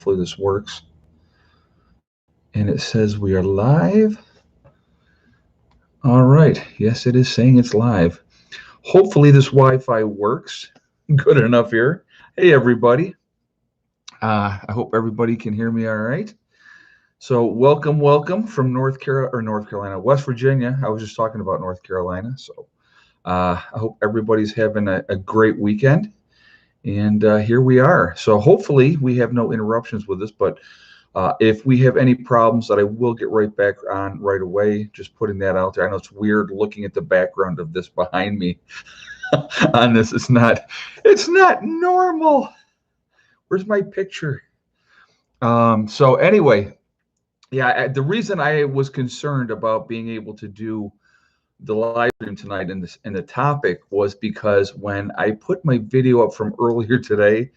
Hopefully this works. And it says we are live. All right. Yes, it is saying it's live. Hopefully this Wi-Fi works good enough here. Hey, everybody. I hope everybody can hear me all right. So welcome from North Carolina, West Virginia. I was just talking about North Carolina. So I hope everybody's having a great weekend. And here we are. So hopefully we have no interruptions with this, but if we have any problems, that I will get right back on right away. Just putting that out there. I know it's weird looking at the background of this behind me on this. It's not normal. Where's my picture? So anyway, yeah, the reason I was concerned about being able to do the live stream tonight and the topic was because when I put my video up from earlier today,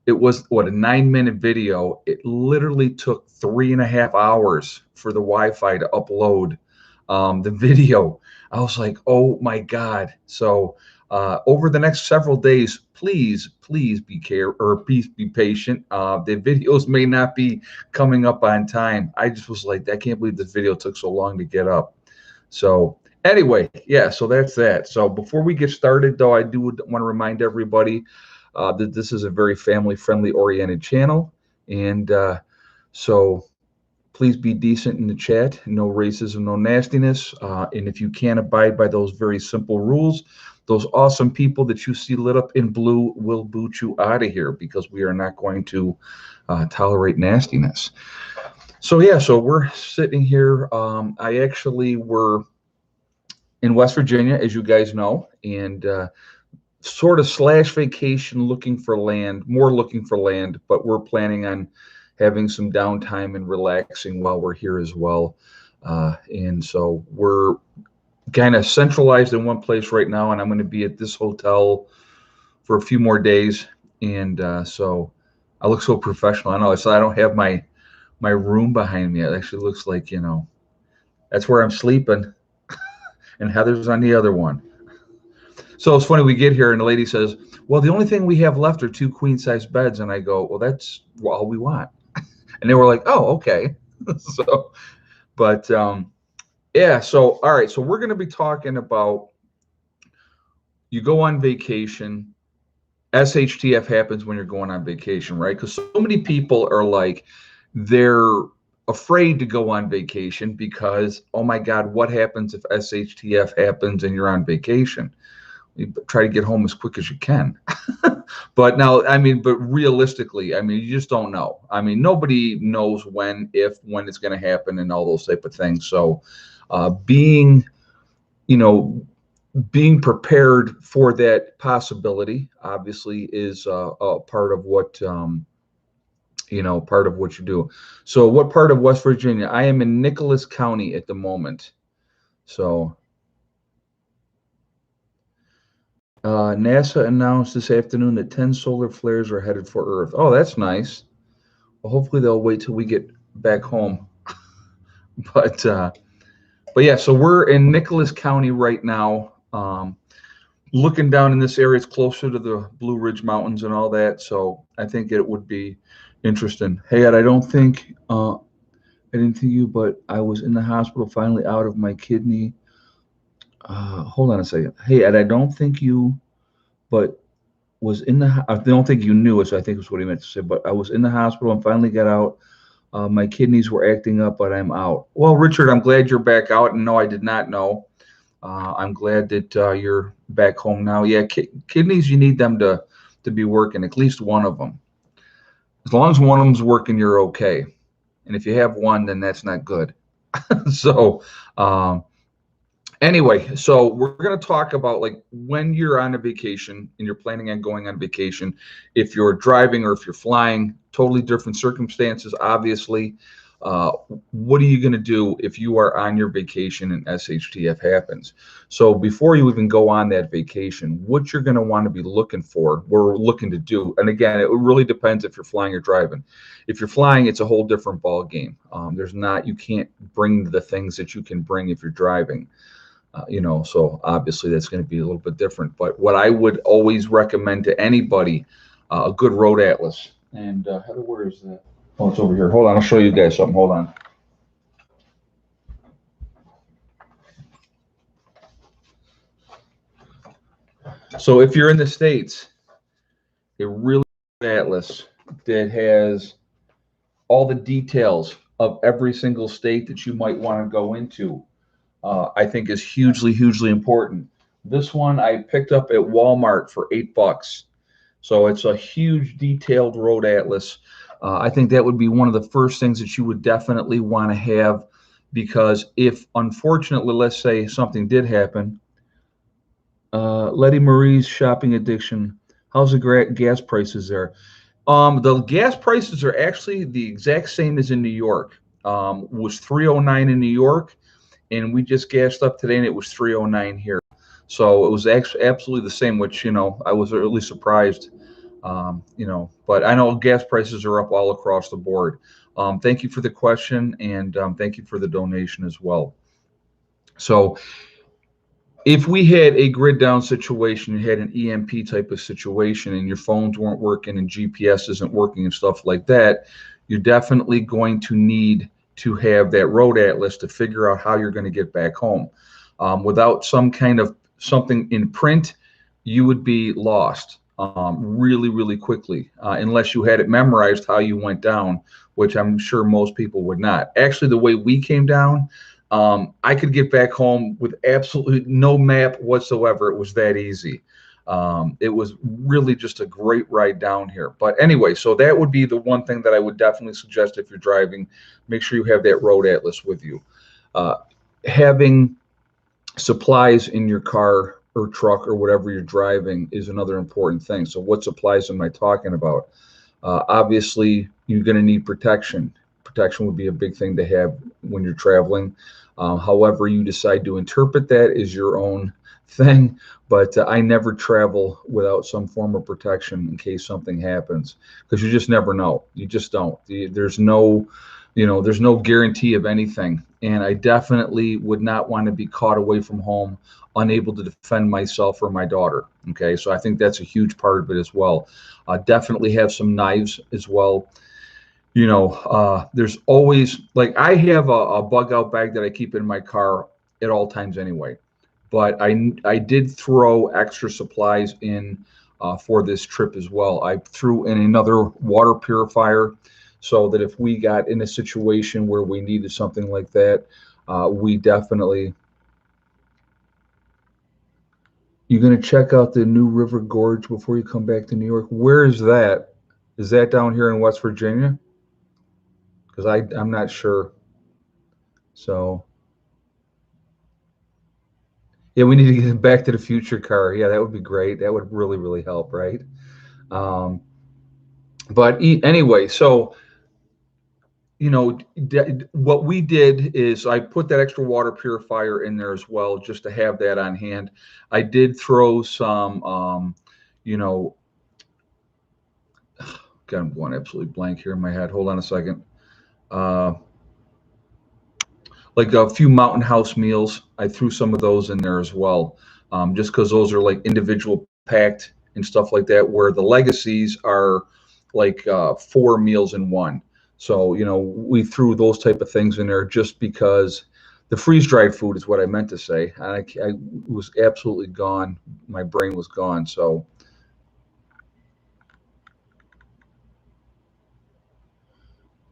it was a 9-minute video. It literally took 3.5 hours for the Wi-Fi to upload the video. I was like, oh my God. So over the next several days, please be please be patient. The videos may not be coming up on time. I just was like, I can't believe this video took so long to get up. So anyway, yeah, so that's that. So before we get started, though, I do want to remind everybody that this is a very family-friendly oriented channel. And so please be decent in the chat. No racism, no nastiness. And if you can't abide by those very simple rules, those awesome people that you see lit up in blue will boot you out of here, because we are not going to tolerate nastiness. So yeah, so we're sitting here. I actually were in West Virginia, as you guys know, and sort of / vacation, looking for land, but we're planning on having some downtime and relaxing while we're here as well. And so we're kind of centralized in one place right now, and I'm going to be at this hotel for a few more days. And so I look so professional. I know, so I don't have my room behind me. It actually looks like, that's where I'm sleeping. And Heather's on the other one. So it's funny, we get here and the lady says, well, the only thing we have left are 2 queen-size beds. And I go, well, that's all we want. And they were like, oh, okay. So, but yeah, so all right, so we're going to be talking about, you go on vacation. S.H.T.F happens when you're going on vacation, right? Because so many people are like, they're afraid to go on vacation because, oh my God, what happens if S.H.T.F happens and you're on vacation? You try to get home as quick as you can. But now, but realistically, you just don't know. Nobody knows when it's going to happen and all those type of things. So being prepared for that possibility obviously is a part of what you do. So what part of West Virginia? I am in Nicholas County at the moment. So NASA announced this afternoon that 10 solar flares are headed for Earth. Oh, that's nice. Well, hopefully they'll wait till we get back home. But yeah, so we're in Nicholas County right now. Looking down in this area, it's closer to the Blue Ridge Mountains and all that. So I think it would be interesting. Hey, Ed, I didn't think you, but I was in the hospital finally out of my kidney. Hold on a second. Hey, Ed, I don't think you, but was in the, I don't think you knew it, so I think that's what he meant to say, but I was in the hospital and finally got out. My kidneys were acting up, but I'm out. Well, Richard, I'm glad you're back out. And no, I did not know. I'm glad that you're back home now. Yeah, kidneys, you need them to be working, at least one of them. As long as one of them's working, you're okay. And if you have one, then that's not good. So anyway, so we're going to talk about, like, when you're on a vacation and you're planning on going on vacation, if you're driving or if you're flying, totally different circumstances, obviously. What are you going to do if you are on your vacation and S.H.T.F happens? So before you even go on that vacation, what you're going to want to be looking for, we're looking to do, and again, it really depends if you're flying or driving. If you're flying, it's a whole different ball game. You can't bring the things that you can bring if you're driving. So obviously that's going to be a little bit different. But what I would always recommend to anybody, a good road atlas. And Heather, where is that? Oh, it's over here. Hold on, I'll show you guys something. Hold on. So if you're in the States, a really good atlas that has all the details of every single state that you might want to go into, I think is hugely, hugely important. This one I picked up at Walmart for $8. So it's a huge detailed road atlas. I think that would be one of the first things that you would definitely want to have, because if unfortunately, let's say something did happen, Letty Marie's shopping addiction. How's the gas prices there? The gas prices are actually the exact same as in New York. Was 309 in New York, and we just gassed up today, and it was 309 here. So it was actually absolutely the same, which I was really surprised. But I know gas prices are up all across the board. Thank you for the question, and thank you for the donation as well. So if we had a grid down situation, you had an EMP type of situation, and your phones weren't working and GPS isn't working and stuff like that, you're definitely going to need to have that road atlas to figure out how you're going to get back home. Without some kind of something in print, you would be lost really, really quickly, unless you had it memorized how you went down, which I'm sure most people would not. Actually, the way we came down, I could get back home with absolutely no map whatsoever. It was that easy. It was really just a great ride down here. But anyway, so that would be the one thing that I would definitely suggest if you're driving. Make sure you have that road atlas with you. Having supplies in your car or truck or whatever you're driving is another important thing. So what supplies am I talking about? Obviously, you're going to need protection. Protection would be a big thing to have when you're traveling. However you decide to interpret that is your own thing, but I never travel without some form of protection in case something happens, because you just never know. You just don't. There's no guarantee of anything, and I definitely would not want to be caught away from home, unable to defend myself or my daughter. Okay, so I think that's a huge part of it as well. Definitely have some knives as well. There's always, like, I have a bug out bag that I keep in my car at all times anyway, but I did throw extra supplies in for this trip as well. I threw in another water purifier so that if we got in a situation where we needed something like that, we definitely. You're going to check out the New River Gorge before you come back to New York. Where is that? Is that down here in West Virginia? Because I'm not sure. So yeah, we need to get back to the future car. Yeah, that would be great. That would really, really help, right? Um, but anyway, so what we did is I put that extra water purifier in there as well, just to have that on hand. I did throw some, God, I'm going absolutely blank here in my head. Hold on a second. Uh, like a few Mountain House meals. I threw some of those in there as well, just because those are like individual packed and stuff like that, where the legacies are like 4 meals in one. So, we threw those type of things in there just because the freeze dried food is what I meant to say. I was absolutely gone. My brain was gone. So,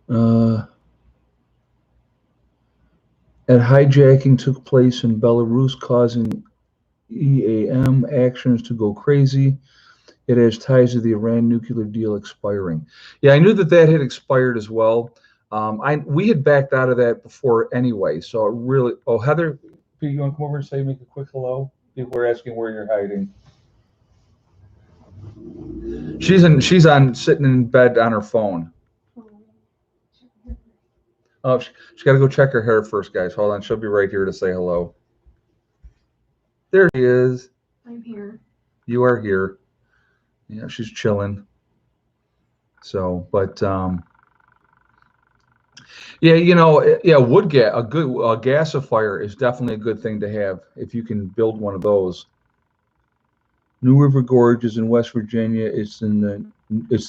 and hijacking took place in Belarus, causing EAM actions to go crazy. It has ties to the Iran nuclear deal expiring. Yeah, I knew that had expired as well. We had backed out of that before anyway. So it really. Oh, Heather, you want to come over and make a quick hello? People are asking where you're hiding. She's on sitting in bed on her phone. Oh, she's got to go check her hair first, guys. Hold on, she'll be right here to say hello. There she is. I'm here. You are here. Yeah, she's chilling. So, but yeah, wood gas, a good gasifier is definitely a good thing to have if you can build one of those. New River Gorge is in West Virginia. It's the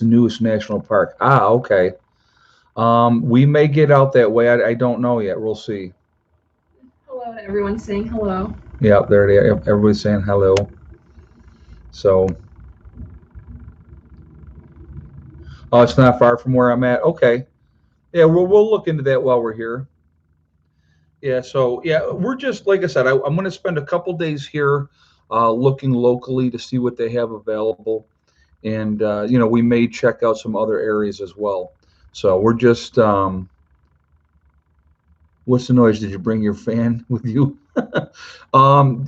newest national park. Ah, okay. We may get out that way. I don't know yet. We'll see. Hello to everyone saying hello. Yeah, there they are. Everybody's saying hello. So, oh, it's not far from where I'm at. Okay. Yeah, we'll look into that while we're here. Yeah. So yeah, we're just like I said. I'm going to spend a couple days here, looking locally to see what they have available, and we may check out some other areas as well. So we're just. What's the noise? Did you bring your fan with you? um,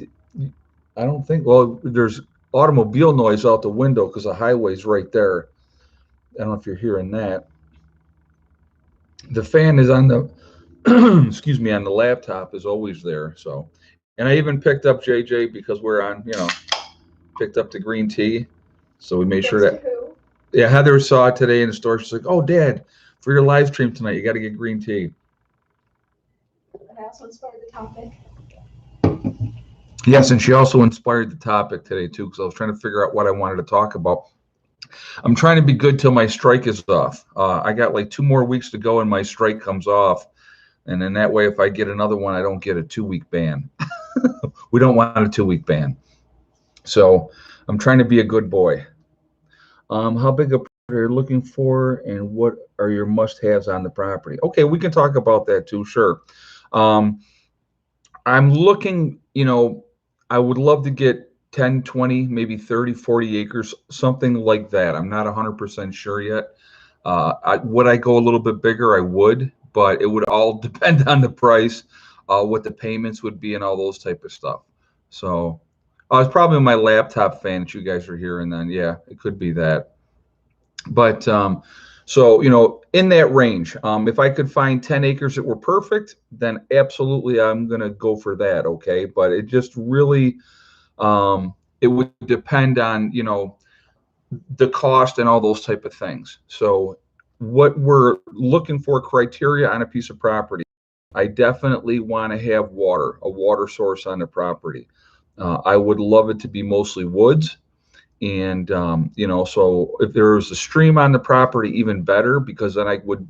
I don't think. Well, there's automobile noise out the window because the highway's right there. I don't know if you're hearing that. The fan is on the excuse me, on the laptop is always there. So, and I even picked up JJ because we're on, picked up the green tea. So we made sure that, yeah, Heather saw it today in the store. She's like, "Oh, Dad, for your live stream tonight, you got to get green tea." And I also inspired the topic. Yes, and she also inspired the topic today too, because I was trying to figure out what I wanted to talk about. I'm trying to be good till my strike is off. I got like 2 more weeks to go, and my strike comes off. And then that way, if I get another one, I don't get a 2 week ban. We don't want a 2 week ban. So I'm trying to be a good boy. How big a property are you looking for, and what are your must-haves on the property? Okay, we can talk about that too. Sure. Um, I'm looking. I would love to get 10, 20, maybe 30, 40 acres, something like that. I'm not 100% sure yet. Would I go a little bit bigger? I would, but it would all depend on the price, what the payments would be, and all those type of stuff. So, it's probably my laptop fan that you guys are hearing. Then, yeah, it could be that. But so in that range, if I could find 10 acres that were perfect, then absolutely I'm gonna go for that. Okay, but it just really it would depend on the cost and all those type of things. So what we're looking for criteria on a piece of property, I definitely want to have water, a water source on the property. I would love it to be mostly woods. And so if there was a stream on the property, even better, because then I would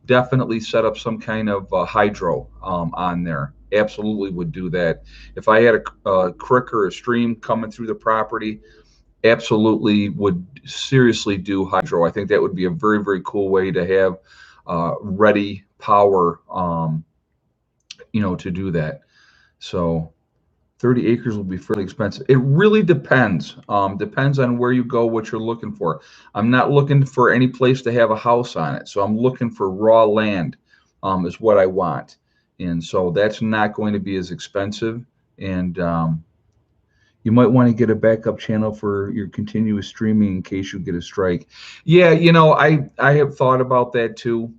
definitely set up some kind of hydro on there. Absolutely would do that. If I had a creek or a stream coming through the property, absolutely would seriously do hydro. I think that would be a very, very cool way to have ready power, to do that. So 30 acres will be fairly expensive. It really depends. Depends on where you go, what you're looking for. I'm not looking for any place to have a house on it. So I'm looking for raw land, is what I want. And so that's not going to be as expensive. And you might want to get a backup channel for your continuous streaming in case you get a strike. Yeah, I have thought about that too.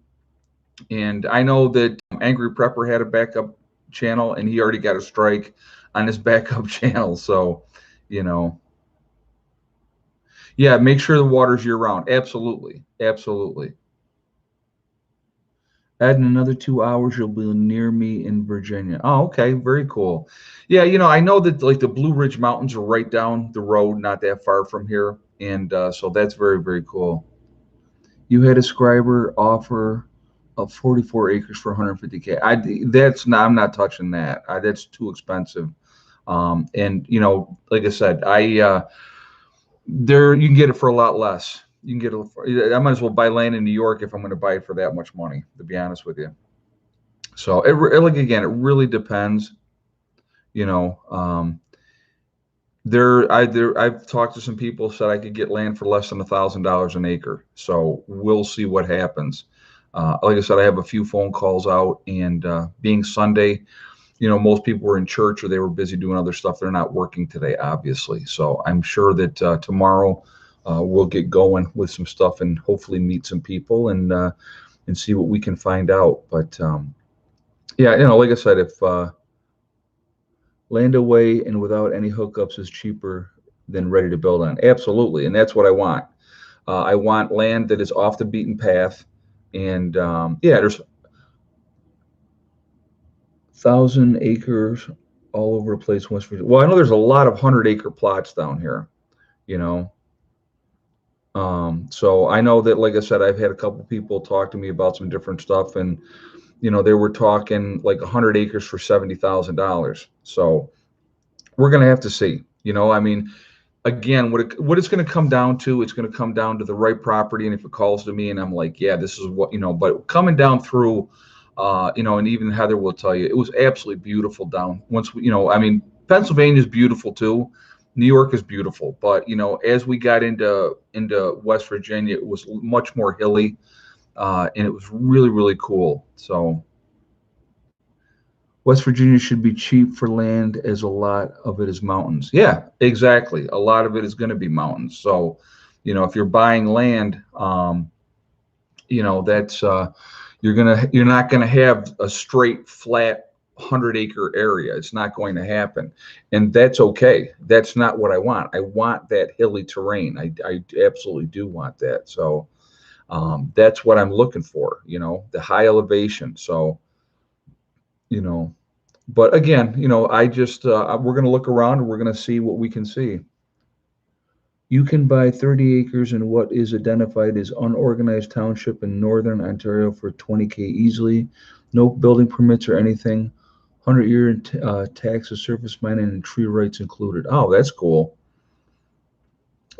And I know that Angry Prepper had a backup channel and he already got a strike on his backup channel. So, you know, yeah, make sure the water's year round. Absolutely. Absolutely. Add in another 2 hours, you'll be near me in Virginia. Oh, okay. Very cool. Yeah, I know that like the Blue Ridge Mountains are right down the road, not that far from here. And so that's very, very cool. You had a scriber offer of 44 acres for 150K. I'm not touching that. That's too expensive. And like I said, there you can get it for a lot less. You can get it. I might as well buy land in New York if I'm going to buy it for that much money, to be honest with you. So like again, it really depends. You know, I've talked to some people said I could get land for less than $1,000 an acre. So we'll see what happens. Like I said, I have a few phone calls out, and being Sunday, most people were in church or they were busy doing other stuff. They're not working today, obviously. So I'm sure that tomorrow we'll get going with some stuff and hopefully meet some people and see what we can find out. But yeah, like I said, if land away and without any hookups is cheaper than ready to build on, absolutely, and that's what I want. I want land that is off the beaten path, and yeah, there's 1,000 acres all over the place in West Virginia. Well, I know there's a lot of 100-acre plots down here, you know. So I know that, like I said, I've had a couple people talk to me about some different stuff, and they were talking like 100 acres for $70,000. So we're gonna have to see. I mean, again, what it's going to come down to, it's going to come down to the right property. And if it calls to me and I'm like, yeah, this is what, but coming down through, and even Heather will tell you, it was absolutely beautiful down once I mean, Pennsylvania is beautiful too. New York is beautiful, but as we got into West Virginia, it was much more hilly, and it was really, really cool. So West Virginia should be cheap for land, as a lot of it is mountains. Yeah, exactly. A lot of it is going to be mountains. So, if you're buying land, that's you're not gonna have a straight flat 100-acre area. It's not going to happen, and that's okay. That's not what I want. I want that hilly terrain. I absolutely do want that. So that's what I'm looking for. The high elevation. So you know but again, I just we're going to look around and we're going to see what we can see. You can buy 30 acres in what is identified as unorganized township in northern Ontario for 20K easily. No building permits or anything. 100-year taxes, surface mining, and tree rights included. Oh, that's cool.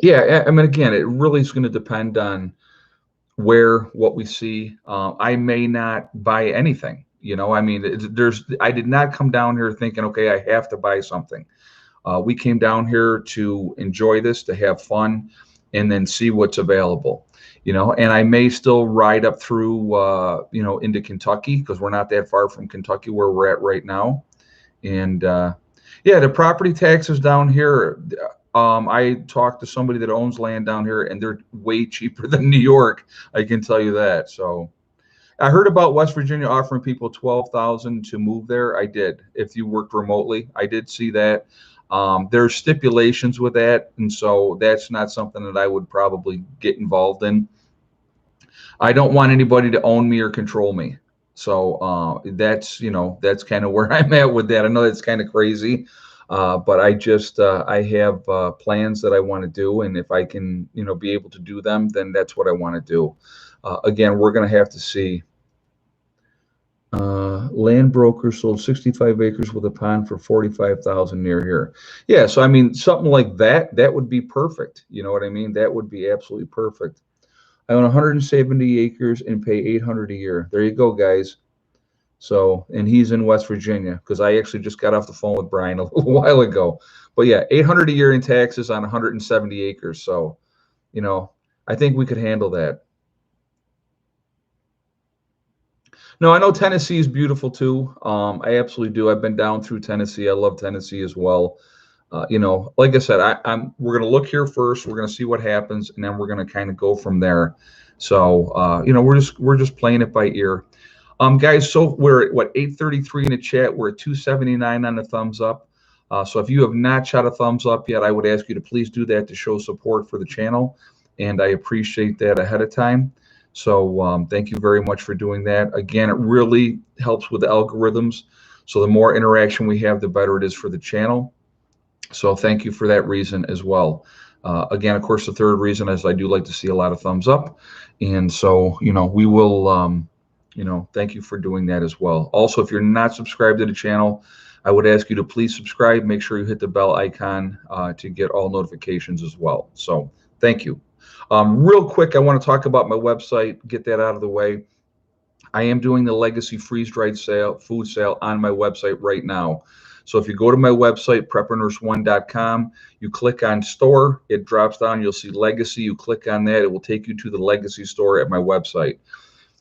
Yeah, I mean, again, it really is going to depend on what we see. I may not buy anything. I mean, I did not come down here thinking, okay, I have to buy something. We came down here to enjoy this, to have fun, and then see what's available. And I may still ride up through, into Kentucky, because we're not that far from Kentucky where we're at right now. And yeah, the property taxes down here. I talked to somebody that owns land down here, and they're way cheaper than New York. I can tell you that. So I heard about West Virginia offering people 12,000 to move there. I did. If you worked remotely, I did see that. There's stipulations with that, and so that's not something that I would probably get involved in. I don't want anybody to own me or control me. So that's kind of where I'm at with that. I know that's kind of crazy, but I have plans that I want to do, and if I can be able to do them, then that's what I want to do. Again, we're going to have to see. Land broker sold 65 acres with a pond for 45,000 near here. Yeah, so I mean something like that would be perfect. You know what I mean? That would be absolutely perfect. I own 170 acres and pay 800 a year. There you go, guys. So, and he's in West Virginia, because I actually just got off the phone with Brian a little while ago. But yeah, 800 a year in taxes on 170 acres. So, I think we could handle that. No, I know Tennessee is beautiful too. I absolutely do. I've been down through Tennessee. I love Tennessee as well. Like I said, we're gonna look here first. We're gonna see what happens, and then we're gonna kind of go from there. So, we're just playing it by ear. Guys, so we're at what, 833 in the chat. We're at 279 on the thumbs up. So if you have not shot a thumbs up yet, I would ask you to please do that to show support for the channel, and I appreciate that ahead of time. So thank you very much for doing that. Again, it really helps with the algorithms. So the more interaction we have, the better it is for the channel. So thank you for that reason as well. Again, of course, the third reason is I do like to see a lot of thumbs up. And so, we will, thank you for doing that as well. Also, if you're not subscribed to the channel, I would ask you to please subscribe. Make sure you hit the bell icon to get all notifications as well. So thank you. Real quick, I want to talk about my website, get that out of the way. I am doing the legacy freeze-dried food sale on my website right now. So if you go to my website, preppernurse1.com, you click on store, it drops down, you'll see legacy. You click on that, it will take you to the legacy store at my website.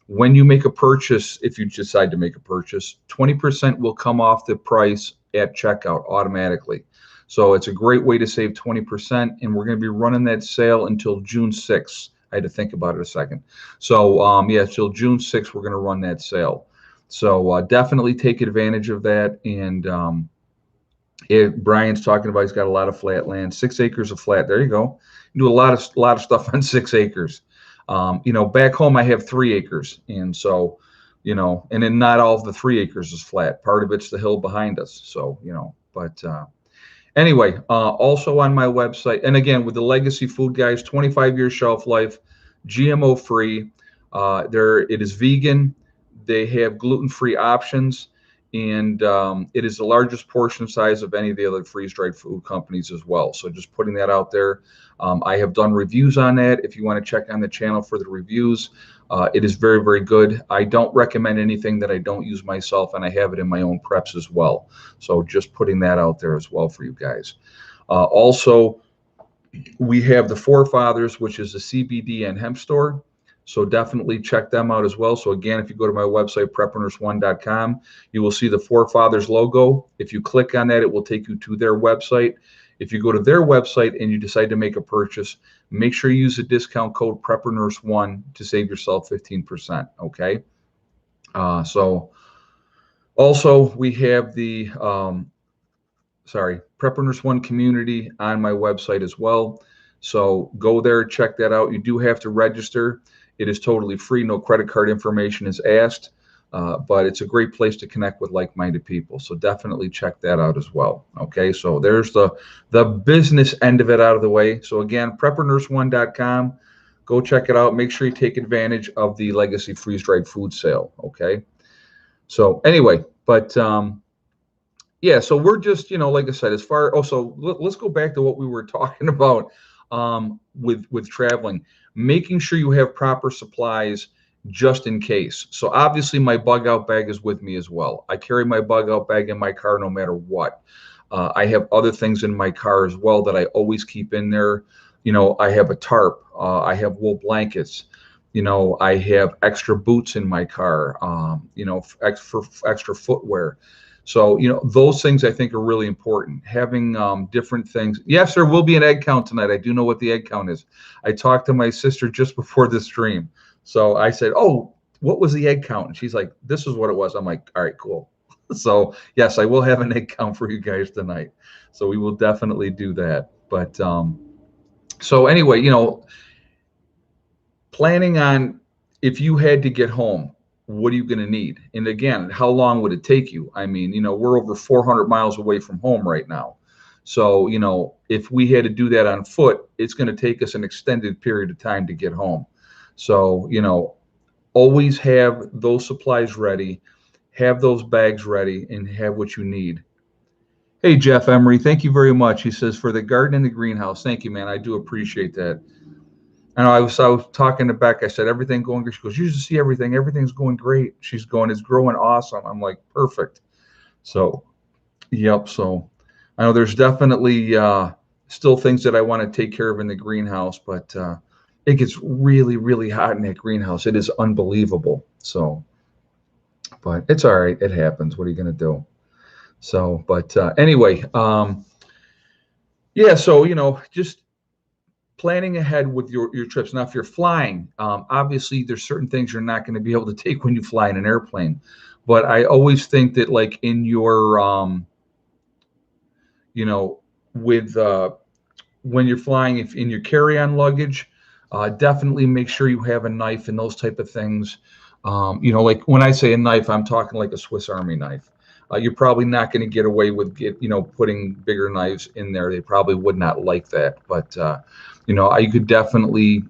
When you make a purchase, if you decide to make a purchase, 20% will come off the price at checkout automatically. So it's a great way to save 20%, and we're going to be running that sale until June 6th. I had to think about it a second. So yeah, till June 6th, we're going to run that sale. So definitely take advantage of that. And Brian's talking about, he's got a lot of flat land, 6 acres of flat. There you go. You do a lot of stuff on 6 acres. Back home I have 3 acres, and so, and then not all of the 3 acres is flat. Part of it's the hill behind us. So, but Anyway, also on my website, and again with the Legacy Food Guys, 25-year shelf life, GMO free. There, it is vegan. They have gluten-free options, and it is the largest portion size of any of the other freeze-dried food companies as well. So just putting that out there. I have done reviews on that. If you want to check on the channel for the reviews, it is very, very good. I don't recommend anything that I don't use myself, and I have it in my own preps as well. So just putting that out there as well for you guys. Also, we have the Forefathers, which is a CBD and hemp store. So definitely check them out as well. So again, if you go to my website, preppernurse1.com, you will see the Forefathers logo. If you click on that, it will take you to their website. If you go to their website and you decide to make a purchase, make sure you use the discount code preppernurse1 to save yourself 15%. Okay. So also we have the Prepper Nurse One community on my website as well. So go there, check that out. You do have to register. It is totally free. No credit card information is asked, but it's a great place to connect with like-minded people. So definitely check that out as well. Okay, so there's the business end of it out of the way. So again, preppernurse1.com. Go check it out. Make sure you take advantage of the Legacy freeze-dried food sale. Okay. So anyway, but yeah, so we're just, like I said, as far, also, let's go back to what we were talking about with traveling, making sure you have proper supplies just in case. So obviously my bug out bag is with me as well. I carry my bug out bag in my car no matter what. I have other things in my car as well that I always keep in there. I have a tarp. I have wool blankets. I have extra boots in my car, for extra footwear. So, those things I think are really important. Having different things. Yes, there will be an egg count tonight. I do know what the egg count is. I talked to my sister just before the stream. So I said, "Oh, what was the egg count?" And she's like, "This is what it was." I'm like, "All right, cool." So yes, I will have an egg count for you guys tonight. So we will definitely do that. But so anyway, planning on, if you had to get home, what are you going to need? And again, how long would it take you? I mean, we're over 400 miles away from home right now. So, if we had to do that on foot, it's going to take us an extended period of time to get home. So, always have those supplies ready, have those bags ready, and have what you need. Hey, Jeff Emery, thank you very much. He says, for the garden and the greenhouse. Thank you, man. I do appreciate that. And I was talking to Beck. I said, everything going good? She goes, you should see everything. Everything's going great. She's going, it's growing awesome. I'm like, perfect. So, yep. So I know there's definitely still things that I want to take care of in the greenhouse, but it gets really, really hot in that greenhouse. It is unbelievable. So, but it's all right. It happens. What are you going to do? So, but anyway, yeah. So, just planning ahead with your trips. Now, if you're flying, obviously there's certain things you're not going to be able to take when you fly in an airplane. But I always think that, like, in your, with when you're flying, if in your carry-on luggage, definitely make sure you have a knife and those type of things. Like when I say a knife, I'm talking like a Swiss Army knife. You're probably not going to get away with putting bigger knives in there. They probably would not like that. But you could definitely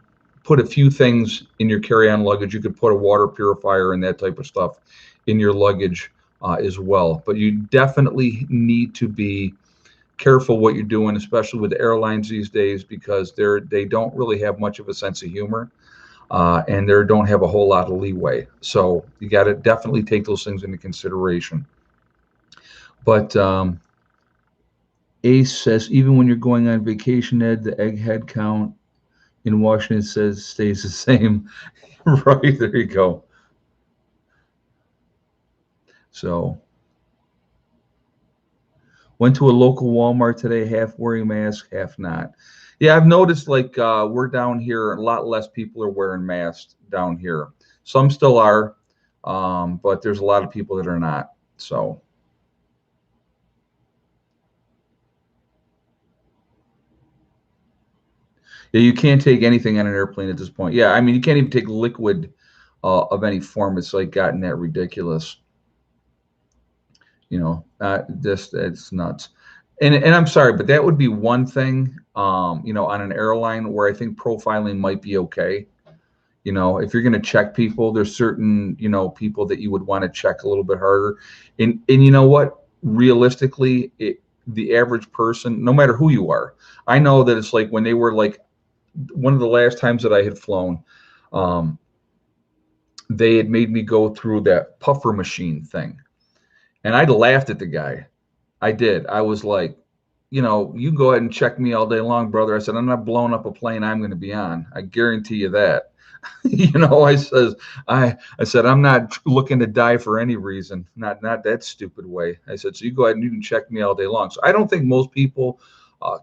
put a few things in your carry-on luggage. You could put a water purifier and that type of stuff in your luggage as well. But you definitely need to be careful what you're doing, especially with the airlines these days, because they don't really have much of a sense of humor. And they don't have a whole lot of leeway. So you got to definitely take those things into consideration. But Ace says, even when you're going on vacation, Ed, the egg head count in Washington stays the same. Right, there you go. So went to a local Walmart today, half wearing mask, half not. Yeah, I've noticed, like, we're down here, a lot less people are wearing masks down here. Some still are, but there's a lot of people that are not. So, yeah, you can't take anything on an airplane at this point. Yeah, I mean, you can't even take liquid of any form. It's like gotten that ridiculous. It's nuts. And I'm sorry, but that would be one thing, on an airline where I think profiling might be okay. If you're going to check people, there's certain, people that you would want to check a little bit harder. And you know what? Realistically, the average person, no matter who you are, I know that it's like when they were like one of the last times that I had flown, um, they had made me go through that puffer machine thing. And I laughed at the guy. I did. I was like, you go ahead and check me all day long, brother. I said, I'm not blowing up a plane I'm going to be on. I guarantee you that. I said, I'm not looking to die for any reason. Not that stupid way. I said, so you go ahead and you can check me all day long. So I don't think most people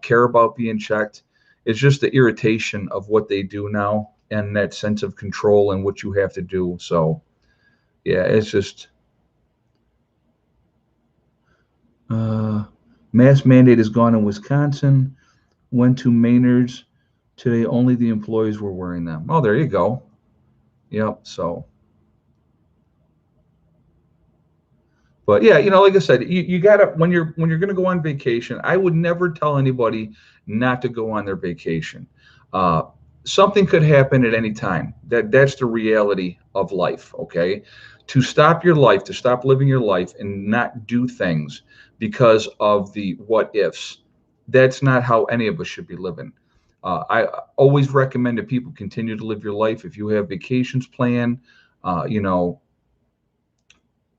care about being checked. It's just the irritation of what they do now and that sense of control and what you have to do. So yeah, it's just mask mandate is gone in Wisconsin. Went to Maynard's today. Only the employees were wearing them. Oh, there you go. Yep. So, but yeah, like I said, you gotta when you're gonna go on vacation, I would never tell anybody not to go on their vacation. Uh, Something could happen at any time. That's the reality of life. Okay, to stop your life, to stop living your life, and not do things because of the what ifs. That's not how any of us should be living. I always recommend that people continue to live your life. If you have vacations planned, uh, you know,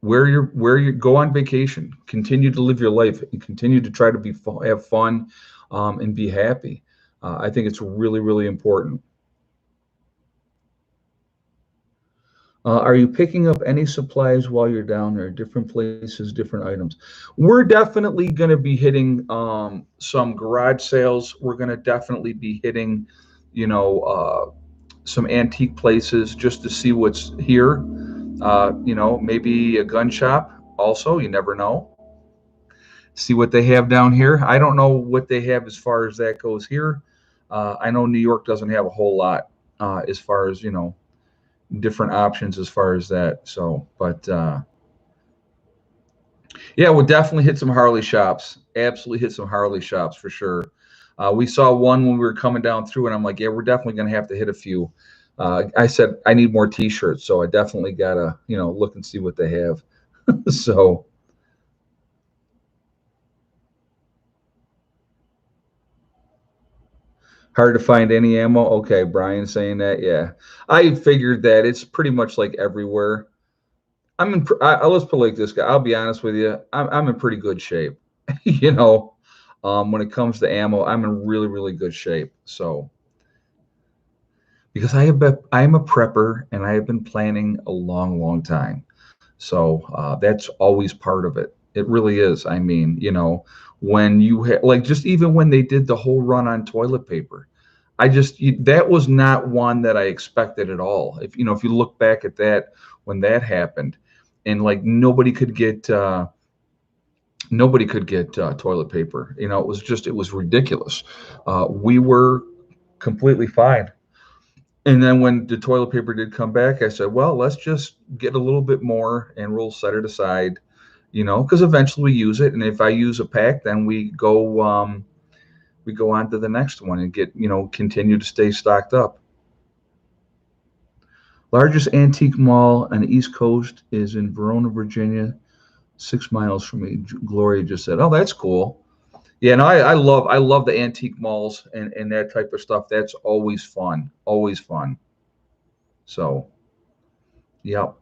where you go on vacation, continue to live your life and continue to try to have fun, and be happy. I think it's really, really important. Are you picking up any supplies while you're down there? Different places, different items. We're definitely going to be hitting some garage sales. We're going to definitely be hitting, you know, uh, some antique places just to see what's here. Maybe a gun shop also. You never know. See what they have down here. I don't know what they have as far as that goes here. I know New York doesn't have a whole lot as far as different options as far as that. So, but yeah, we'll definitely hit some Harley shops. Absolutely hit some Harley shops for sure. We saw one when we were coming down through, and I'm like, yeah, we're definitely going to have to hit a few. I said I need more T-shirts, so I definitely gotta look and see what they have. So. Hard to find any ammo. Okay, Brian saying that. Yeah, I figured that it's pretty much like everywhere. Let's put it like this, guy. I'll be honest with you. I'm in pretty good shape. you know, when it comes to ammo, I'm in really, really good shape. So because I am a prepper and I have been planning a long, long time. So that's always part of it. It really is. I mean, when like just even when they did the whole run on toilet paper, that was not one that I expected at all. If you look back at that when that happened, and like nobody could get toilet paper. It was ridiculous. We were completely fine. And then when the toilet paper did come back, I said, well, let's just get a little bit more and we'll set it aside, because eventually we use it. And if I use a pack, then we go on to the next one and continue to stay stocked up. Largest antique mall on the East Coast is in Verona, Virginia, 6 miles from me. Gloria just said, oh, that's cool. Yeah, no, I love the antique malls and that type of stuff. That's always fun. Always fun. So, yep.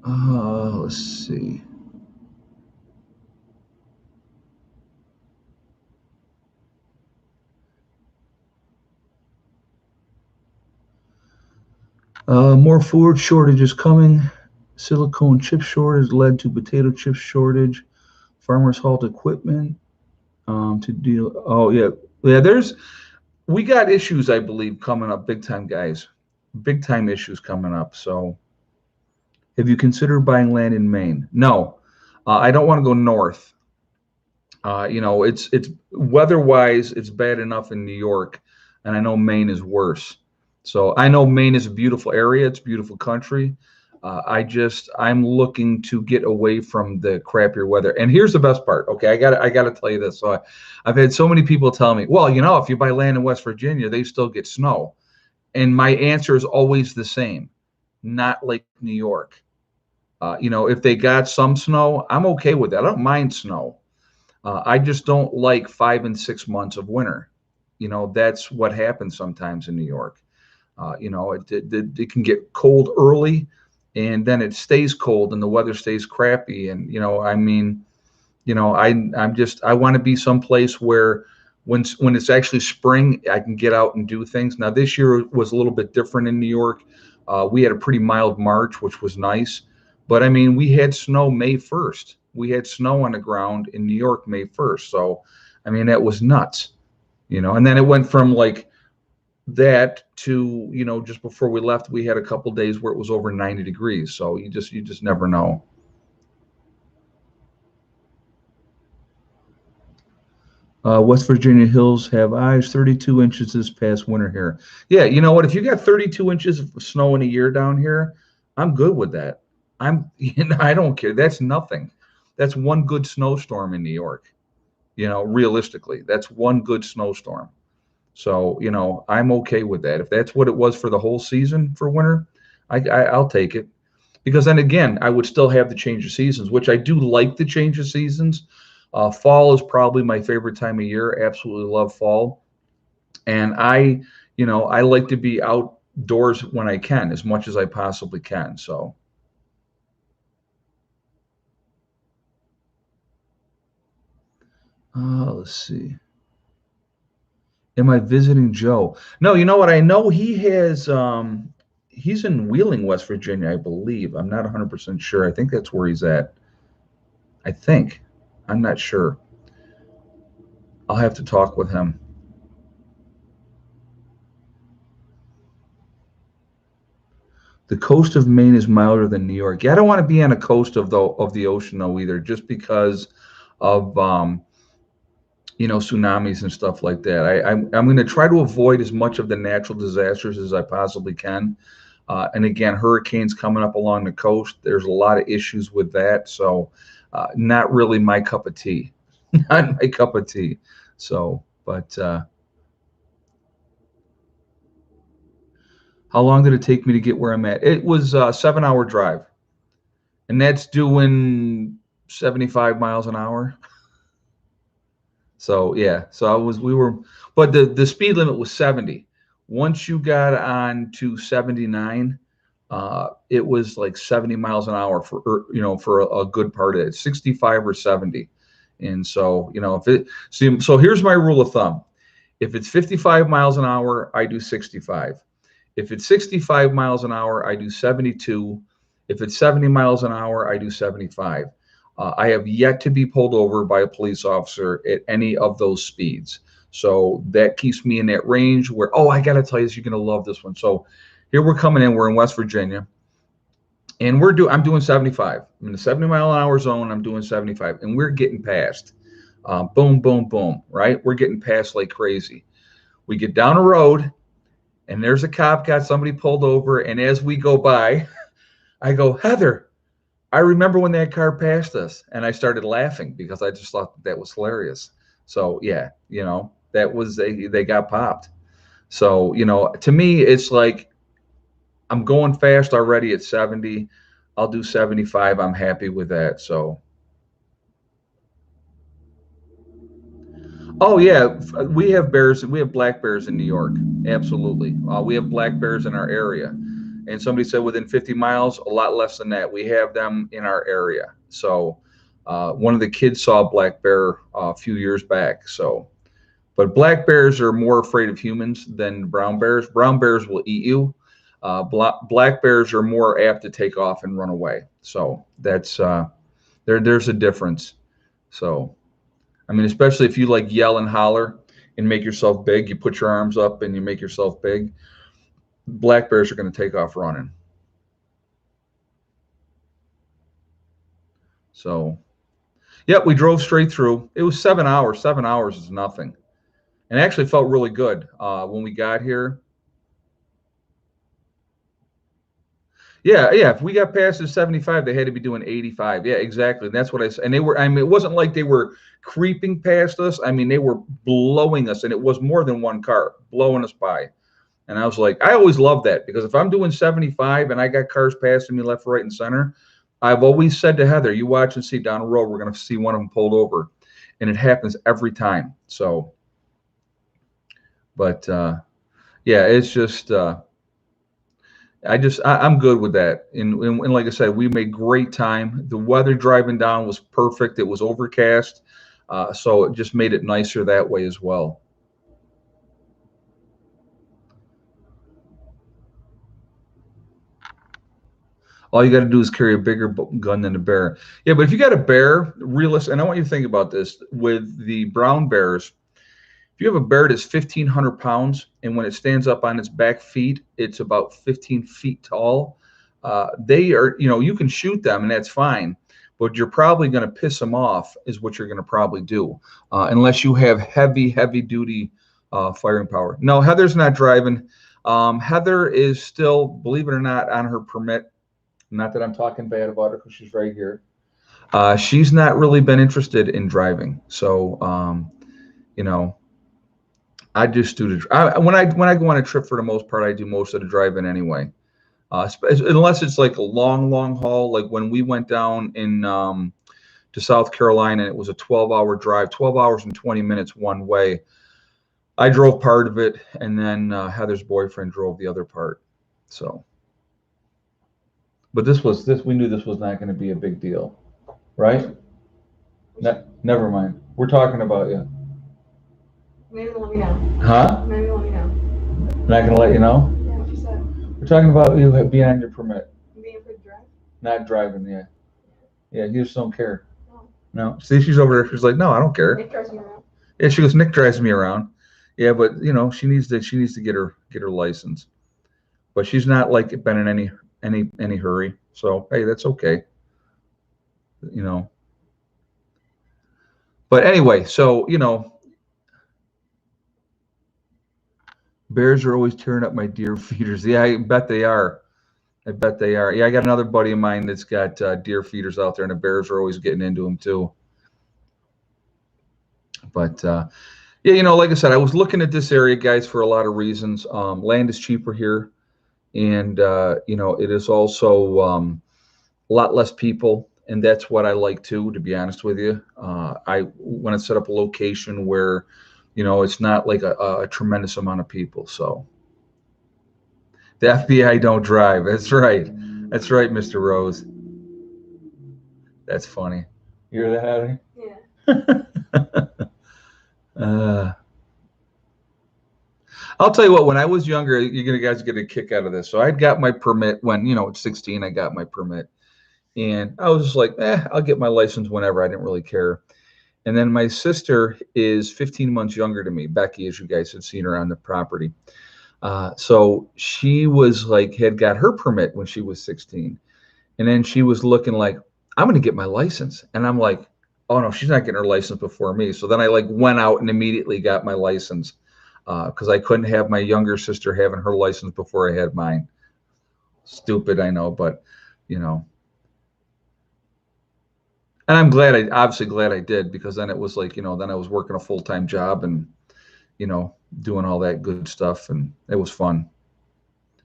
Let's see. More food shortages coming. Silicone chip shortage led to potato chip shortage. Farmers halt equipment to deal. Oh yeah, yeah. We got issues, I believe, coming up big time, guys. Big time issues coming up. So, have you considered buying land in Maine? No, I don't want to go north. It's weather-wise, it's bad enough in New York, and I know Maine is worse. So I know Maine is a beautiful area, it's a beautiful country, I'm looking to get away from the crappier weather. And here's the best part. Okay, I gotta tell you this. So I've had so many people tell me, well, if you buy land in West Virginia, they still get snow. And my answer is always the same: not like New York. If they got some snow, I'm okay with that. I don't mind snow. I just don't like 5 and 6 months of winter. That's what happens sometimes in New York. It can get cold early, and then it stays cold, and the weather stays crappy. And I mean, I want to be someplace where when it's actually spring, I can get out and do things. Now this year was a little bit different in New York. We had a pretty mild March, which was nice, but I mean, we had snow May 1st. We had snow on the ground in New York May 1st. So, I mean, that was nuts. And then it went from like that to just before we left, we had a couple days where it was over 90 degrees. So you just never know. West Virginia hills have eyes. 32 inches this past winter here. Yeah, you know what? If you got 32 inches of snow in a year down here, I'm good with that. I don't care. That's nothing. That's one good snowstorm in New York. Realistically, that's one good snowstorm. So, I'm okay with that. If that's what it was for the whole season for winter, I'll take it. Because then again, I would still have the change of seasons, which I do like the change of seasons. Fall is probably my favorite time of year. Absolutely love fall. And I like to be outdoors when I can, as much as I possibly can. So, let's see. Am I visiting Joe? No, you know what? I know he's in Wheeling, West Virginia, I believe. I'm not 100% sure. I think that's where he's at. I think. I'm not sure. I'll have to talk with him. The coast of Maine is milder than New York. Yeah, I don't want to be on a coast of the ocean though either, just because of tsunamis and stuff like that. I'm going to try to avoid as much of the natural disasters as I possibly can. And again, hurricanes coming up along the coast. There's a lot of issues with that. So, not really my cup of tea. Not my cup of tea. So, but how long did it take me to get where I'm at? It was a 7-hour drive, and that's doing 75 miles an hour. So yeah, so we were, but the speed limit was 70. Once you got on to 79, it was like 70 miles an hour for a good part of it, 65 or 70. And so, if it, so here's my rule of thumb. If it's 55 miles an hour, I do 65. If it's 65 miles an hour, I do 72. If it's 70 miles an hour, I do 75. I have yet to be pulled over by a police officer at any of those speeds. So that keeps me in that range where, oh, I got to tell you this, you're going to love this one. So here we're coming in, we're in West Virginia, and I'm doing 75. I'm in the 70-mile-an-hour zone. I'm doing 75, and we're getting past. Boom, boom, boom, right? We're getting past like crazy. We get down a road, and there's a cop got somebody pulled over, and as we go by, I go, Heather, I remember when that car passed us, and I started laughing because I just thought that was hilarious. So yeah, that was they got popped. So to me, it's like I'm going fast already at 70. I'll do 75. I'm happy with that. So oh yeah, we have bears. We have black bears in New York. Absolutely, we have black bears in our area. And somebody said within 50 miles, a lot less than that. We have them in our area. So one of the kids saw a black bear a few years back. So, but black bears are more afraid of humans than brown bears. Brown bears will eat you. Black bears are more apt to take off and run away. So that's there's a difference. So. I mean, especially if you like yell and holler and make yourself big, you put your arms up and you make yourself big. Black bears are going to take off running. So, yep, we drove straight through. It was 7 hours. 7 hours is nothing, and it actually felt really good when we got here. Yeah, yeah. If we got past the 75, they had to be doing 85. Yeah, exactly. That's what I said. And they were, I mean, it wasn't like they were creeping past us. I mean, they were blowing us, and it was more than one car blowing us by. And I was like, I always love that because if I'm doing 75 and I got cars passing me left, right, and center, I've always said to Heather, you watch and see down the road, we're going to see one of them pulled over. And it happens every time. So, but yeah, it's just, I'm good with that. And like I said, we made great time. The weather driving down was perfect. It was overcast. So it just made it nicer that way as well. All you got to do is carry a bigger gun than a bear. Yeah, but if you got a bear, realist, and I want you to think about this with the brown bears. If you have a bear that's 1,500 pounds, and when it stands up on its back feet, it's about 15 feet tall. They are, you can shoot them, and that's fine. But you're probably going to piss them off, is what you're going to probably do, unless you have heavy, heavy duty firing power. No, Heather's not driving. Heather is still, believe it or not, on her permit. Not that I'm talking bad about her because she's right here. She's not really been interested in driving. So, you know, I just do when I go on a trip for the most part, I do most of the driving anyway. Unless it's like a long, long haul, like when we went down in to South Carolina, it was a 12-hour drive, 12 hours and 20 minutes one way. I drove part of it, and then Heather's boyfriend drove the other part. So, but this we knew this was not going to be a big deal, right? Never mind. We're talking about you. Maybe let me know. Huh? Maybe let me know. Not going to let you know? Yeah, what you said. We're talking about you being on your permit, Being a good drive. not driving. Yeah. Yeah, you just don't care. No. No. See, she's over there. She's like, no, I don't care. Nick drives me around. Yeah, she goes, Nick drives me around. Yeah, but she needs to get her license. But she's not like been in any hurry. So hey, that's okay. You know. But anyway, so bears are always tearing up my deer feeders. Yeah, I bet they are. I bet they are. Yeah, I got another buddy of mine that's got deer feeders out there, and the bears are always getting into them too. But yeah, like I said, I was looking at this area, guys, for a lot of reasons. Land is cheaper here, and it is also a lot less people, and that's what I like too. To be honest with you, I want to set up a location where, it's not like a tremendous amount of people. So the FBI don't drive. That's right. That's right, Mr. Rose. That's funny. You hear that, Hattie? Yeah. I'll tell you what, when I was younger, you guys get a kick out of this. So I'd got my permit when, at 16, I got my permit. And I was just like, I'll get my license whenever. I didn't really care. And then my sister is 15 months younger than me, Becky, as you guys had seen her on the property. So she was like, had got her permit when she was 16. And then she was looking like, I'm going to get my license. And I'm like, oh no, she's not getting her license before me. So then I like went out and immediately got my license because I couldn't have my younger sister having her license before I had mine. Stupid, I know, but And I'm obviously glad I did, because then it was like, then I was working a full-time job and, doing all that good stuff, and it was fun.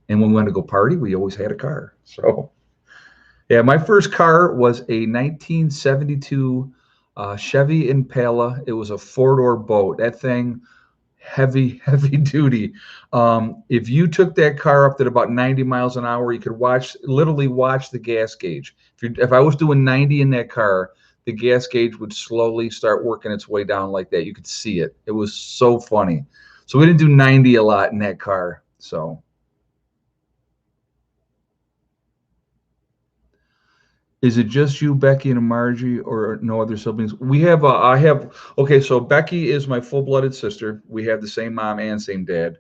And when we went to go party, we always had a car. So, yeah, my first car was a 1972 Chevy Impala. It was a four-door boat. That thing, heavy, heavy duty. If you took that car up to about 90 miles an hour, you could literally watch the gas gauge. If I was doing 90 in that car, the gas gauge would slowly start working its way down like that. You could see it. It was so funny. So we didn't do 90 a lot in that car. So. Is it just you, Becky, and Margie, or no other siblings? Okay, so Becky is my full-blooded sister. We have the same mom and same dad.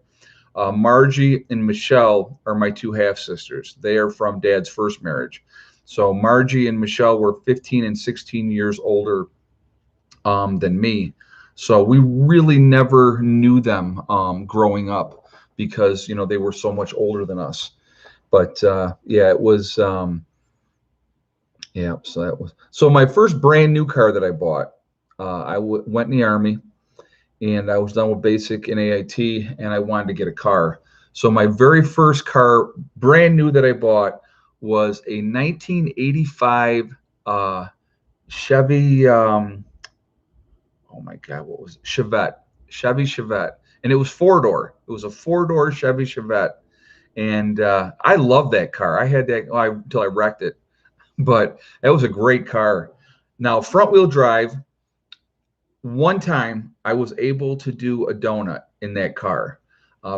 Margie and Michelle are my two half-sisters. They are from Dad's first marriage. So Margie and Michelle were 15 and 16 years older than me. So we really never knew them growing up because, they were so much older than us. But yeah, it was yeah. So that was so my first brand new car that I bought. Went in the Army, and I was done with basic in AIT, and I wanted to get a car. So my very first car, brand new that I bought, was a 1985 Chevy. Oh my God, what was it? Chevy Chevette, and it was four door. It was a four door Chevy Chevette, and I love that car. I had that until I wrecked it, but that was a great car. Now front wheel drive. One time I was able to do a donut in that car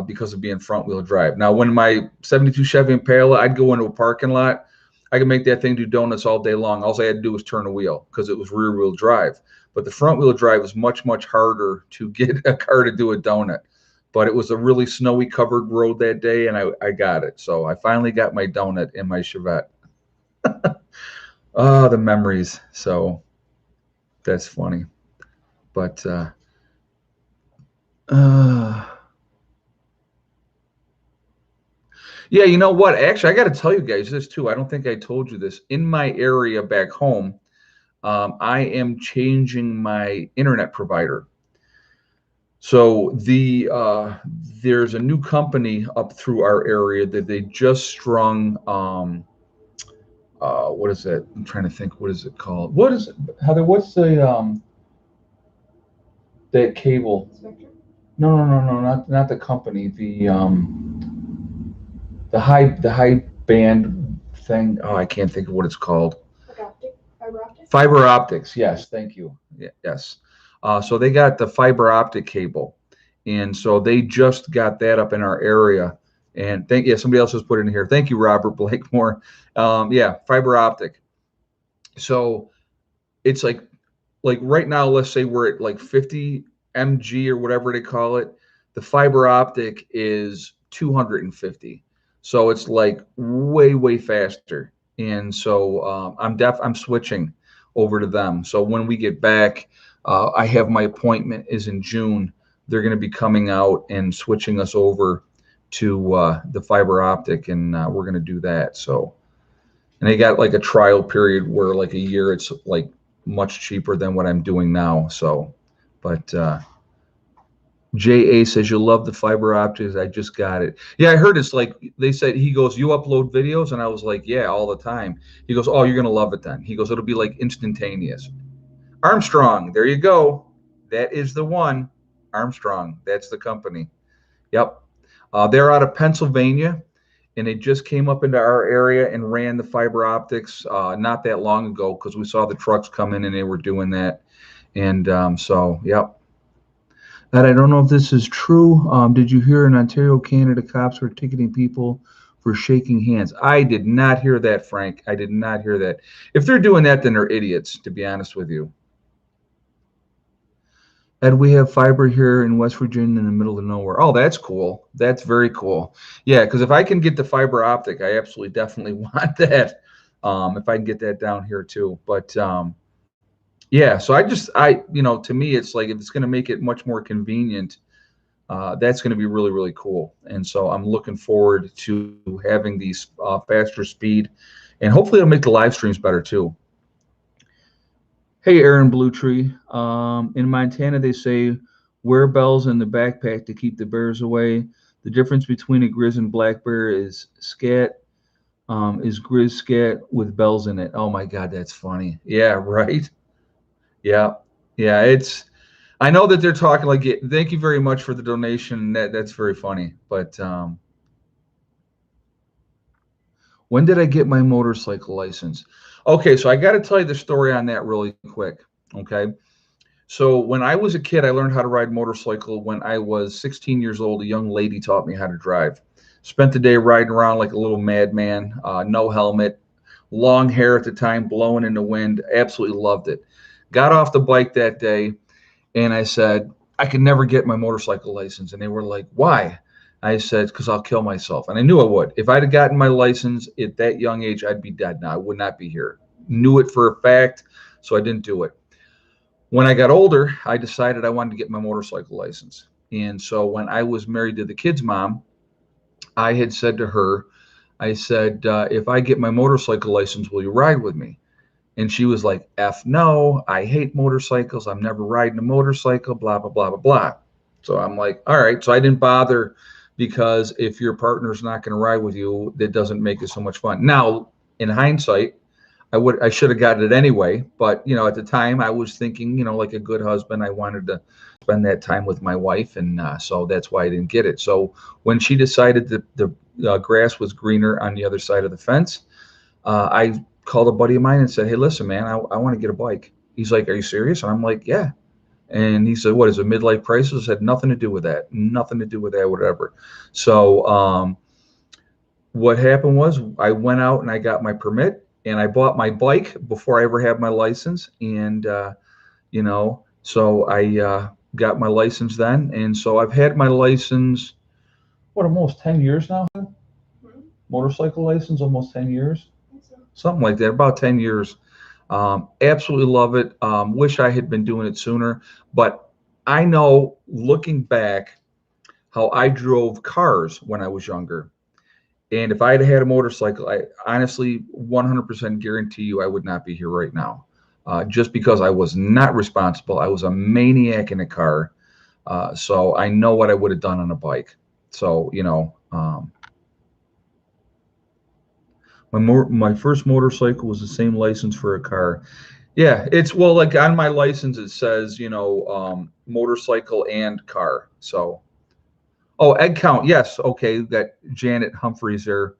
because of being front wheel drive. Now, when my 72 Chevy Impala, I'd go into a parking lot, I could make that thing do donuts all day long. All I had to do was turn a wheel because it was rear wheel drive. But the front wheel drive is much, much harder to get a car to do a donut. But it was a really snowy covered road that day, and I got it. So I finally got my donut in my Chevette. Oh, the memories. So that's funny. But uh, yeah, you know what? Actually, I got to tell you guys this too. I don't think I told you this. In my area back home, I am changing my internet provider. So there's a new company up through our area that they just strung. What is that? I'm trying to think. What is it called? What is it, Heather? What's the that cable? Spectrum? No, not the company. The high band thing. Oh, I can't think of what it's called. Fiber optic? Fiber optics. Yes, thank you. Yes. So they got the fiber optic cable, and so they just got that up in our area. And somebody else has put it in here. Thank you, Robert Blakemore. Yeah, fiber optic. So it's like right now, let's say we're at like 50 mg or whatever they call it. The fiber optic is 250, so it's like way faster. And so I'm switching over to them. So when we get back, I have my appointment is in June. They're going to be coming out and switching us over to the fiber optic, and we're going to do that. So, and they got like a trial period where like a year it's like much cheaper than what I'm doing now. So, but JA says you love the fiber optics. I just got it. Yeah, I heard it's like they said. He goes, you upload videos, and I was like, yeah, all the time. He goes, oh, you're gonna love it then. He goes, it'll be like instantaneous. Armstrong, there you go. That is the one. Armstrong, that's the company. Yep. They're out of Pennsylvania, and they just came up into our area and ran the fiber optics not that long ago because we saw the trucks come in and they were doing that. And so, yep. And I don't know if this is true. Did you hear in Ontario, Canada, cops were ticketing people for shaking hands? I did not hear that, Frank. I did not hear that. If they're doing that, then they're idiots, to be honest with you. And we have fiber here in West Virginia in the middle of nowhere. Oh, that's cool. That's very cool. Yeah, because if I can get the fiber optic, I absolutely definitely want that. If I can get that down here too. But yeah, so to me, it's like if it's going to make it much more convenient, that's going to be really cool. And so I'm looking forward to having these faster speed, and hopefully it'll make the live streams better too. Hey, Aaron Bluetree. In Montana, they say wear bells in the backpack to keep the bears away. The difference between a grizz and black bear is scat. Is grizz scat with bells in it? Oh my God, that's funny. Yeah, right. Yeah, yeah. I know that they're talking like. Thank you very much for the donation. That's very funny. But when did I get my motorcycle license? Okay, so I got to tell you the story on that really quick. Okay. So when I was a kid, I learned how to ride motorcycle when I was 16 years old. A young lady taught me how to drive. Spent the day riding around like a little madman, no helmet, long hair at the time, blowing in the wind. Absolutely loved it. Got off the bike that day, and I said, I could never get my motorcycle license. And they were like, why? I said, because I'll kill myself. And I knew I would. If I'd have gotten my license at that young age, I'd be dead now. I would not be here. Knew it for a fact, so I didn't do it. When I got older, I decided I wanted to get my motorcycle license. And so when I was married to the kid's mom, I had said to her, I said, if I get my motorcycle license, will you ride with me? And she was like, F no, I hate motorcycles. I'm never riding a motorcycle, blah, blah, blah, blah, blah. So I'm like, all right. So I didn't bother because if your partner's not going to ride with you, that doesn't make it so much fun. Now, in hindsight, I should have got it anyway. But, at the time I was thinking, like a good husband, I wanted to spend that time with my wife. And so that's why I didn't get it. So when she decided that the grass was greener on the other side of the fence, I called a buddy of mine and said, hey, listen, man, I want to get a bike. He's like, are you serious? And I'm like, yeah. And he said, what is a midlife crisis? Had nothing to do with that. Nothing to do with that, whatever. So what happened was I went out and I got my permit and I bought my bike before I ever had my license. And, so I got my license then. And so I've had my license, almost 10 years now? Motorcycle license, almost 10 years? Something like that, about 10 years. Absolutely love it. Wish I had been doing it sooner. But I know, looking back, how I drove cars when I was younger. And if I had had a motorcycle, I honestly 100% guarantee you I would not be here right now. Just because I was not responsible. I was a maniac in a car. So I know what I would have done on a bike. So, my first motorcycle was the same license for a car. Yeah, it's well, like on my license it says, motorcycle and car. So, oh, egg count. Yes, okay. Got Janet Humphreys there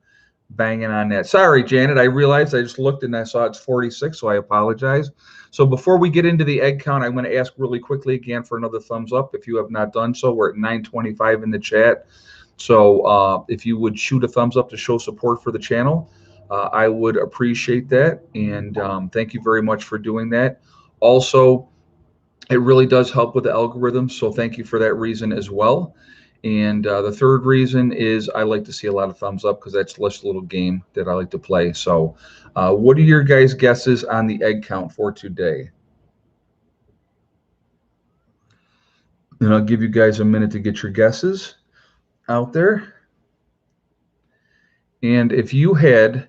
banging on that. Sorry, Janet. I realized I just looked and I saw it's 46, so I apologize. So before we get into the egg count, I'm going to ask really quickly again for another thumbs up if you have not done so. We're at 925 in the chat. So if you would shoot a thumbs up to show support for the channel, I would appreciate that. And thank you very much for doing that. Also, it really does help with the algorithm. So thank you for that reason as well. And the third reason is I like to see a lot of thumbs up because that's just a little game that I like to play. So what are your guys' guesses on the egg count for today? And I'll give you guys a minute to get your guesses out there. And if you had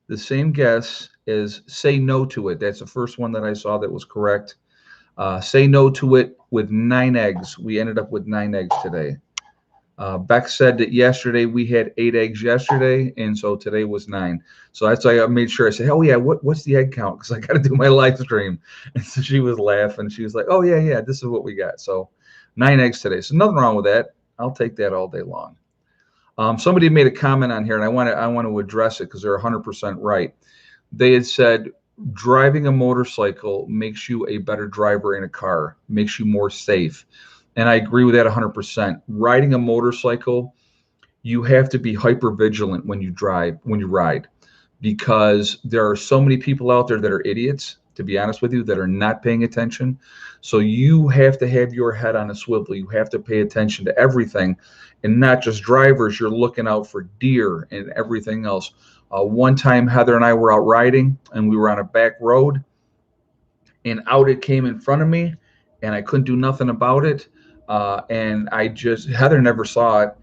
the same guess as say no to it, that's the first one that I saw that was correct. Say no to it with 9 eggs. We ended up with 9 eggs today. Beck said that yesterday we had 8 eggs yesterday, and so today was 9. So that's why I made sure I said, oh yeah, what's the egg count? Because I got to do my live stream. And so she was laughing. She was like, oh yeah, this is what we got. So 9 eggs today. So nothing wrong with that. I'll take that all day long. Somebody made a comment on here, and I want to address it because they're 100% right. They had said driving a motorcycle makes you a better driver in a car, makes you more safe. And I agree with that 100%. Riding a motorcycle, you have to be hyper vigilant when you ride, because there are so many people out there that are idiots, to be honest with you, that are not paying attention. So you have to have your head on a swivel. You have to pay attention to everything, and not just drivers. You're looking out for deer and everything else. One time, Heather and I were out riding, and we were on a back road, and out it came in front of me, and I couldn't do nothing about it. And Heather never saw it,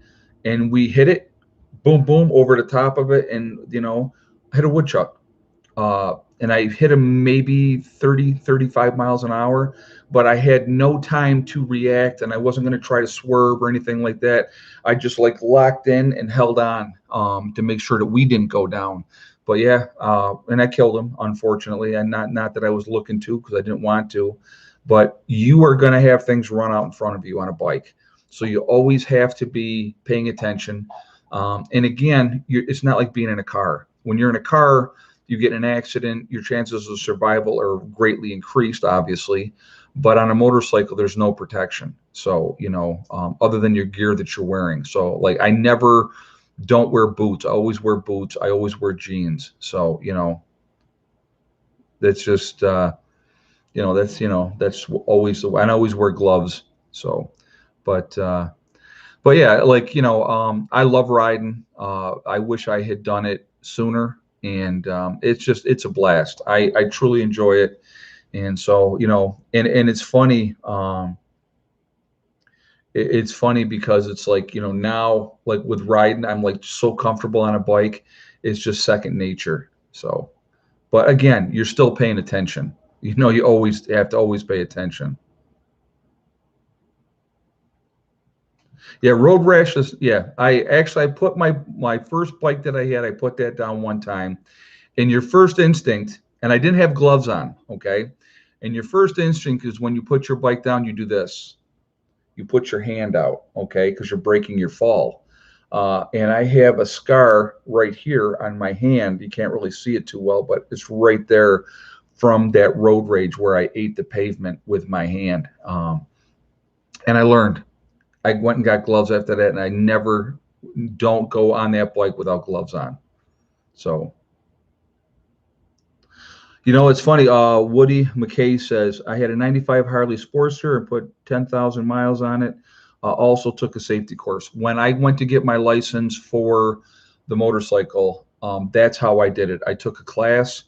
and we hit it, boom, boom, over the top of it, and, hit a woodchuck. And I hit him maybe 30, 35 miles an hour, but I had no time to react, and I wasn't going to try to swerve or anything like that. I just locked in and held on to make sure that we didn't go down. But yeah, and I killed him, unfortunately, and not that I was looking to, because I didn't want to. But you are going to have things run out in front of you on a bike, so you always have to be paying attention. And again, it's not like being in a car. When you're in a car, you get in an accident, your chances of survival are greatly increased, obviously. But on a motorcycle, there's no protection. So, other than your gear that you're wearing. So, I never don't wear boots. I always wear boots. I always wear jeans. So, that's just, that's always, and I always wear gloves. So, but yeah, I love riding. I wish I had done it sooner. And it's a blast. I truly enjoy it. And so, and it's funny. It's funny because it's now, with riding, I'm so comfortable on a bike. it's just second nature. So, but again, you're still paying attention. You know, you always have to always pay attention. Yeah, road rashes. Yeah, I put my first bike that I had, I put that down one time. And your first instinct, and I didn't have gloves on, okay? And your first instinct is when you put your bike down, you do this. You put your hand out, okay, because you're breaking your fall. And I have a scar right here on my hand. You can't really see it too well, but it's right there from that road rage where I ate the pavement with my hand. And I learned. I went and got gloves after that, and I never don't go on that bike without gloves on. So, you know, it's funny. Woody McKay says, I had a 95 Harley Sportster and put 10,000 miles on it. Also took a safety course. When I went to get my license for the motorcycle, that's how I did it. I took a class.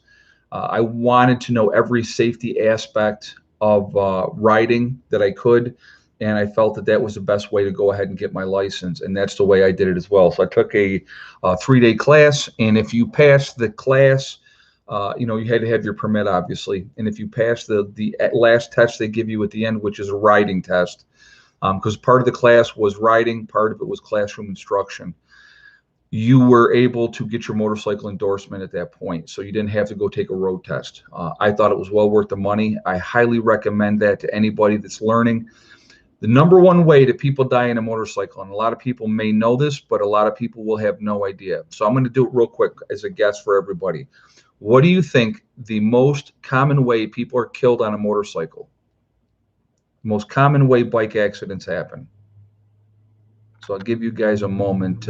I wanted to know every safety aspect of riding that I could. And I felt that that was the best way to go ahead and get my license. And that's the way I did it as well. So I took a 3-day class. And if you pass the class, you know, you had to have your permit, obviously. And if you pass the last test they give you at the end, which is a riding test, because part of the class was riding, part of it was classroom instruction, you were able to get your motorcycle endorsement at that point. So you didn't have to go take a road test. I thought it was well worth the money. I highly recommend that to anybody that's learning. The number one way that people die in a motorcycle, and a lot of people may know this, but a lot of people will have no idea. So I'm going to do it real quick as a guess for everybody. What do you think the most common way people are killed on a motorcycle? Most common way bike accidents happen. So I'll give you guys a moment.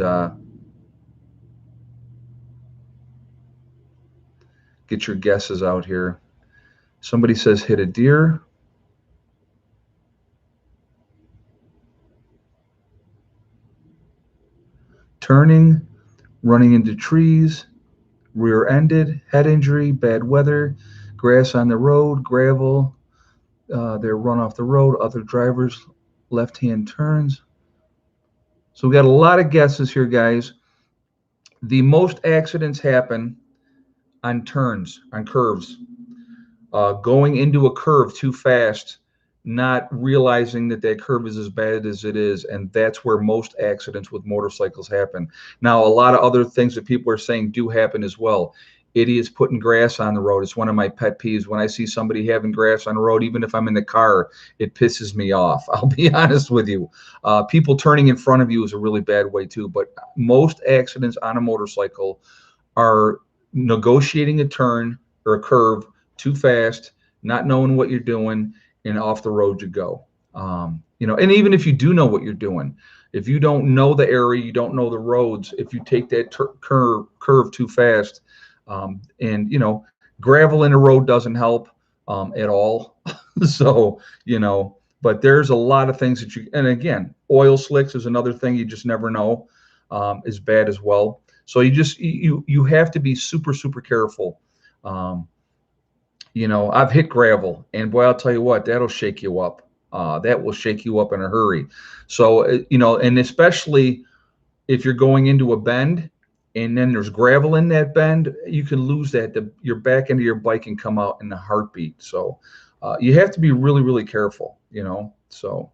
Get your guesses out here. Somebody says hit a deer. Turning, running into trees, rear-ended, head injury, bad weather, grass on the road, gravel, they're run off the road, other drivers, left-hand turns. So we got a lot of guesses here, guys. The most accidents happen on turns, on curves, going into a curve too fast, not realizing that that curve is as bad as it is, and that's where most accidents with motorcycles happen. Now, a lot of other things that people are saying do happen as well. Idiots putting grass on the road. It's one of my pet peeves. When I see somebody having grass on the road, even if I'm in the car, it pisses me off. I'll be honest with you. People turning in front of you is a really bad way too, but most accidents on a motorcycle are negotiating a turn or a curve too fast, not knowing what you're doing, and off the road you go. You know, and even if you do know what you're doing, if you don't know the area, you don't know the roads, if you take that curve too fast, and you know, gravel in a road doesn't help at all. So, you know, but there's a lot of things that you, and again, oil slicks is another thing you just never know, is bad as well. So you have to be super careful. You know, I've hit gravel, and boy, I'll tell you what, that'll shake you up. That will shake you up in a hurry. So, you know, and especially if you're going into a bend and then there's gravel in that bend, you can lose that. Your back end of your bike can come out in a heartbeat. So you have to be really careful, you know. So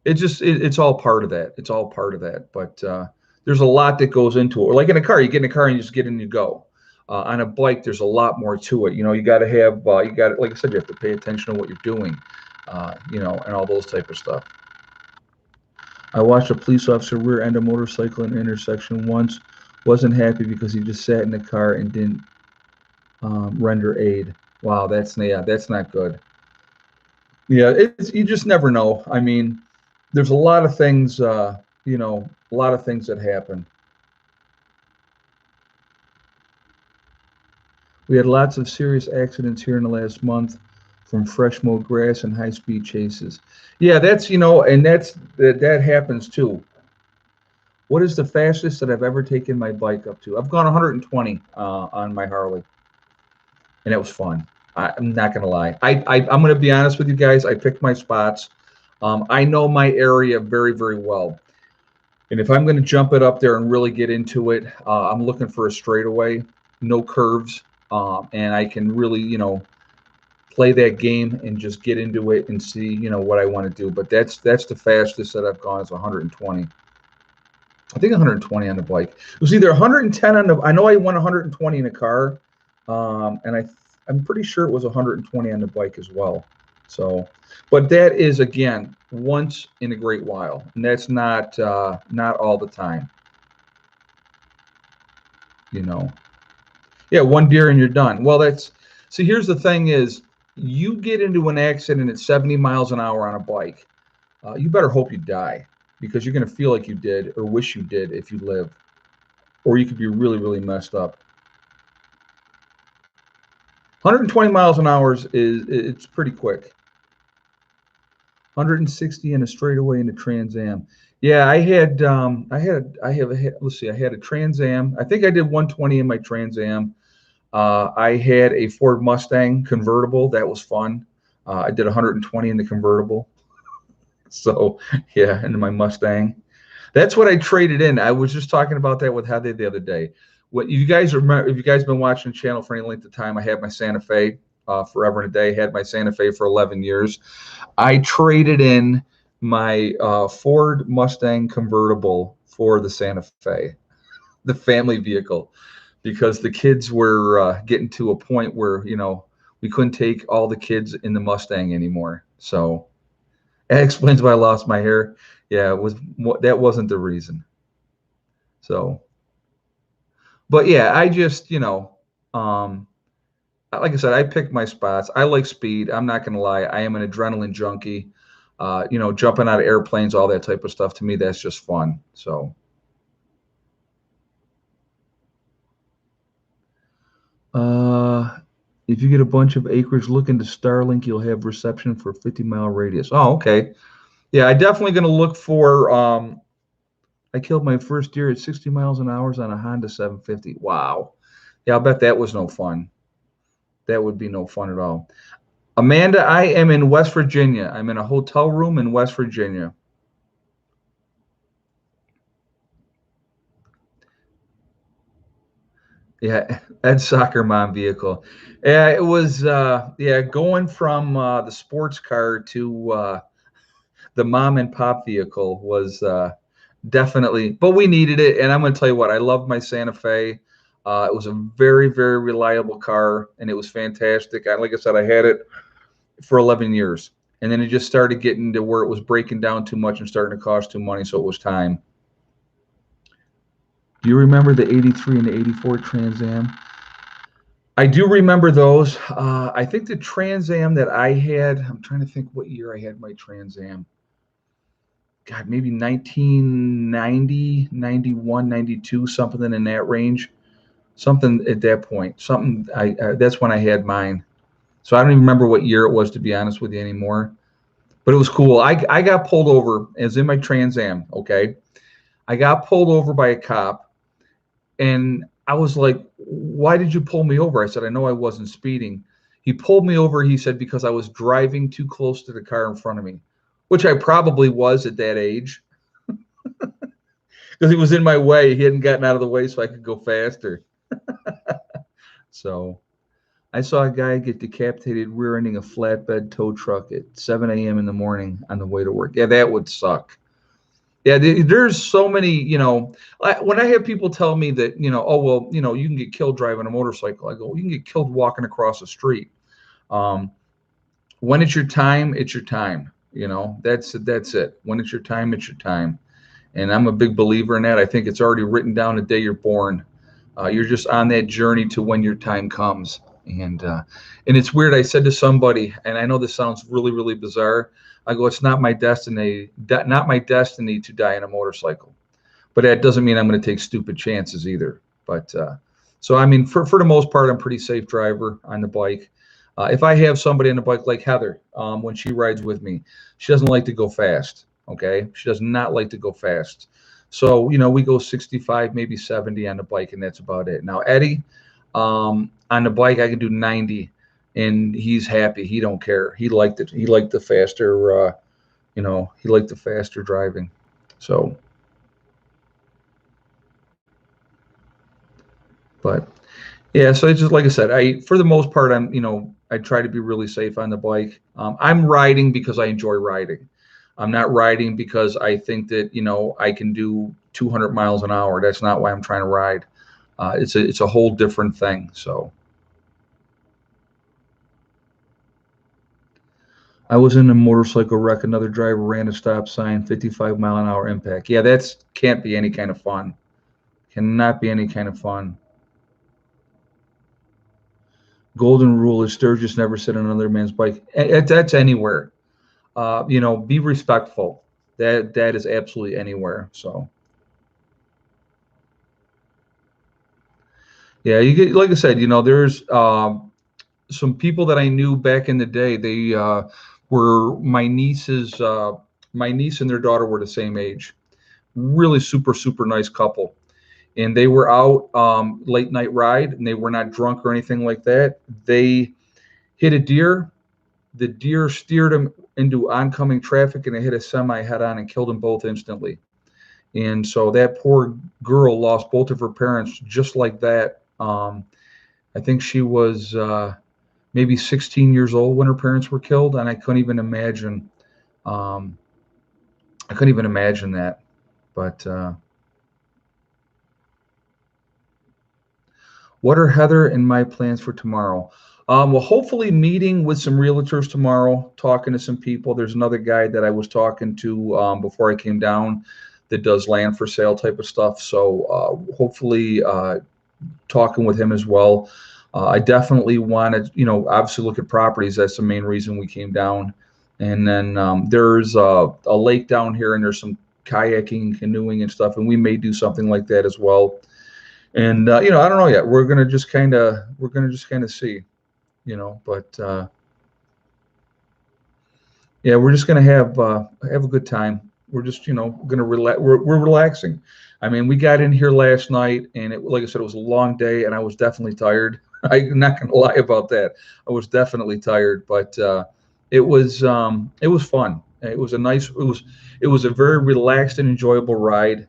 it's all part of that. It's all part of that. But there's a lot that goes into it. Or like in a car, you get in a car and you just get in and you go. On a bike, there's a lot more to it. You know, you got to have, like I said, you have to pay attention to what you're doing, you know, and all those type of stuff. I watched a police officer rear end a motorcycle in an intersection once. Wasn't happy because he just sat in the car and didn't render aid. Wow, that's not good. Yeah, you just never know. I mean, there's a lot of things, you know, a lot of things that happen. We had lots of serious accidents here in the last month from fresh mowed grass and high speed chases. Yeah, that's, you know, and that happens too. What is the fastest that I've ever taken my bike up to? I've gone 120 on my Harley, and it was fun. I'm not gonna lie. I'm gonna be honest with you guys. I picked my spots. I know my area very well. And if I'm going to jump it up there and really get into it, I'm looking for a straightaway, no curves, and I can really, play that game and just get into it and see, what I want to do. But that's the fastest that I've gone is 120. I think 120 on the bike. It was either 110 on the. I know I went 120 in a car, and I'm pretty sure it was 120 on the bike as well. So, but that is again once in a great while, and that's not all the time. Yeah, one deer and you're done. Well, see. Here's the thing: is you get into an accident at 70 miles an hour on a bike, you better hope you die because you're going to feel like you did or wish you did if you live, or you could be really, really messed up. 120 miles an hour it's pretty quick. 160 in a straightaway in a Trans Am. Yeah, I had let's see, I had a Trans Am. I think I did 120 in my Trans Am. I had a Ford Mustang convertible. That was fun. I did 120 in the convertible. So yeah, into my Mustang. That's what I traded in. I was just talking about that with Heather the other day. What you guys remember? If you guys been watching the channel for any length of time, I had my Santa Fe forever and a day. Had my Santa Fe for 11 years. I traded in my Ford Mustang convertible for the Santa Fe, the family vehicle, because the kids were getting to a point where we couldn't take all the kids in the Mustang anymore. So that explains why I lost my hair. Yeah, that wasn't the reason. So, but yeah, I just like I said, I pick my spots. I like speed. I'm not gonna lie. I am an adrenaline junkie. Jumping out of airplanes, all that type of stuff. To me, that's just fun. So, if you get a bunch of acreage, look into Starlink. You'll have reception for a 50-mile radius. Oh, okay. Yeah, I definitely gonna look for. I killed my first deer at 60 miles an hour on a Honda 750. Wow. Yeah, I'll bet that was no fun. That would be no fun at all. Amanda, I am in West Virginia. I'm in a hotel room in West Virginia. Yeah, Ed's soccer mom vehicle. Yeah, it was going from the sports car to the mom and pop vehicle was definitely, but we needed it. And I'm going to tell you what, I love my Santa Fe. It was a very, very reliable car, and it was fantastic. Like I said, I had it for 11 years. And then it just started getting to where it was breaking down too much and starting to cost too money, so it was time. Do you remember the 83 and the 84 Trans Am? I do remember those. I think the Trans Am that I had, I'm trying to think what year I had my Trans Am. God, maybe 1990, 91, 92, something in that range. Something at that point. Something that's when I had mine. So I don't even remember what year it was, to be honest with you, anymore. But it was cool. I got pulled over. It was in my Trans Am, okay? I got pulled over by a cop, and I was like, why did you pull me over? I said, I know I wasn't speeding. He pulled me over, he said, because I was driving too close to the car in front of me, which I probably was at that age because he was in my way. He hadn't gotten out of the way so I could go faster. So I saw a guy get decapitated rear-ending a flatbed tow truck at 7 a.m. in the morning on the way to work. Yeah, that would suck. Yeah, there's so many, when I have people tell me that, oh, well, you can get killed driving a motorcycle. I go, well, you can get killed walking across the street. When it's your time, it's your time. That's it. When it's your time, it's your time. And I'm a big believer in that. I think it's already written down the day you're born. You're just on that journey to when your time comes. And it's weird. I said to somebody, and I know this sounds really, really bizarre. I go, it's not my destiny to die on a motorcycle. But that doesn't mean I'm going to take stupid chances either. But so I mean, for the most part, I'm a pretty safe driver on the bike. If I have somebody on the bike like Heather, when she rides with me, she doesn't like to go fast. Okay, she does not like to go fast. So we go 65, maybe 70 on the bike, and that's about it. Now Eddie, on the bike, I can do 90, and he's happy. He don't care. He liked it. He liked the faster. He liked the faster driving. So. But yeah, so it's just like I said, for the most part, I try to be really safe on the bike. I'm riding because I enjoy riding. I'm not riding because I think that, I can do 200 miles an hour. That's not why I'm trying to ride. It's a whole different thing. So I was in a motorcycle wreck. Another driver ran a stop sign, 55-mile-an-hour impact. Yeah, that's can't be any kind of fun. Cannot be any kind of fun. Golden rule is Sturgis never sit on another man's bike. That's anywhere. Be respectful. That is absolutely anywhere. So yeah, you get, like I said, there's some people that I knew back in the day. They were my niece and their daughter were the same age. Really super super nice couple, and they were out late night ride, and they were not drunk or anything like that. They hit a deer. The deer steered them into oncoming traffic, and they hit a semi head on and killed them both instantly. And so that poor girl lost both of her parents just like that. I think she was maybe 16 years old when her parents were killed, and I couldn't even imagine. Um, I couldn't even imagine that. But what are Heather and my plans for tomorrow? Well, hopefully meeting with some realtors tomorrow, talking to some people. There's another guy that I was talking to before I came down that does land for sale type of stuff. So hopefully talking with him as well. I definitely wanted, obviously look at properties. That's the main reason we came down. And then there's a lake down here, and there's some kayaking, canoeing, and stuff, and we may do something like that as well. And I don't know yet. We're gonna just kind of see, but yeah, we're just gonna have a good time. We're just, gonna relax. We're relaxing. I mean, we got in here last night, and like I said, it was a long day, and I was definitely tired. I'm not gonna lie about that. I was definitely tired, but it was fun. It was a very relaxed and enjoyable ride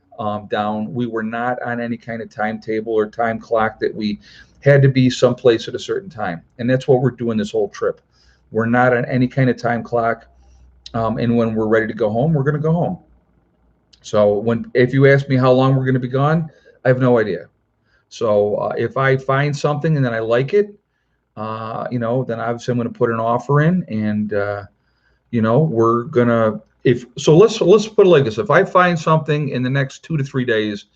down. We were not on any kind of timetable or time clock that we had to be someplace at a certain time, and that's what we're doing this whole trip. We're not on any kind of time clock. And when we're ready to go home, we're going to go home. So if you ask me how long we're going to be gone, I have no idea. So if I find something and then I like it, then obviously I'm going to put an offer in, and we're gonna if so. Let's put it like this: if I find something in the next 2 to 3 days,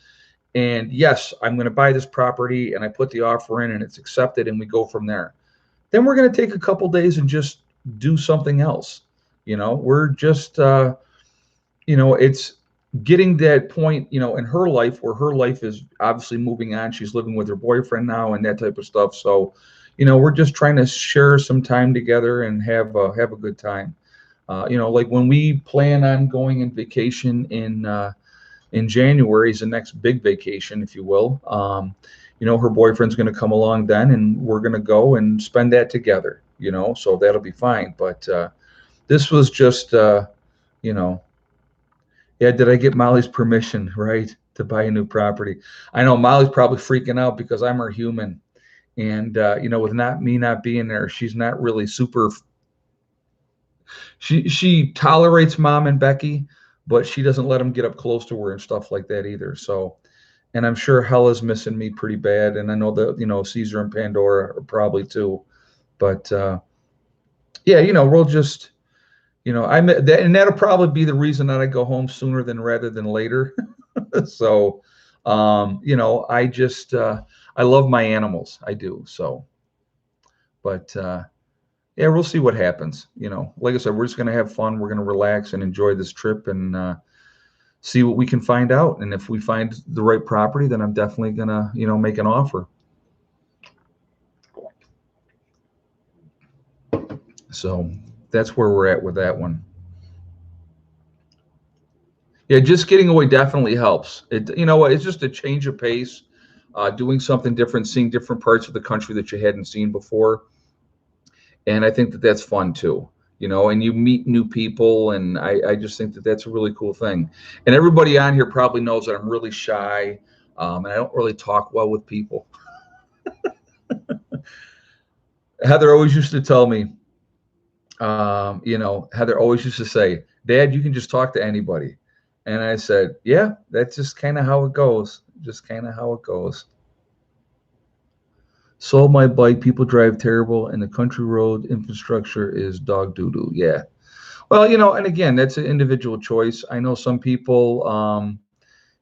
and yes, I'm going to buy this property, and I put the offer in, and it's accepted, and we go from there, then we're going to take a couple days and just do something else. We're just it's getting that point, in her life where her life is obviously moving on. She's living with her boyfriend now and that type of stuff. So, we're just trying to share some time together and have a good time. Like when we plan on going on vacation in January is the next big vacation, if you will. Her boyfriend's going to come along then, and we're going to go and spend that together. So that'll be fine. But this was just, you know, yeah, did I get Molly's permission, right, to buy a new property? I know Molly's probably freaking out because I'm her human. And, with not being there, she's not really super. She tolerates Mom and Becky, but she doesn't let them get up close to her and stuff like that either. So, and I'm sure Hella's missing me pretty bad. And I know that, Caesar and Pandora are probably too. But, yeah, we'll just, and that'll probably be the reason that I go home sooner than rather than later. So, I just I love my animals. I do. So, but yeah, we'll see what happens. Like I said, we're just gonna have fun. We're gonna relax and enjoy this trip and see what we can find out. And if we find the right property, then I'm definitely gonna make an offer. So that's where we're at with that one. Yeah, just getting away definitely helps. It's just a change of pace, doing something different, seeing different parts of the country that you hadn't seen before, and I think that that's fun too. And you meet new people, and I just think that that's a really cool thing. And everybody on here probably knows that I'm really shy, and I don't really talk well with people. Heather always used to tell me, Heather always used to say, Dad, you can just talk to anybody. And I said, yeah, that's just kind of how it goes. Just kind of how it goes. Sold my bike. People drive terrible, and the country road infrastructure is dog doo doo. Yeah. Well, and again, that's an individual choice. I know some people,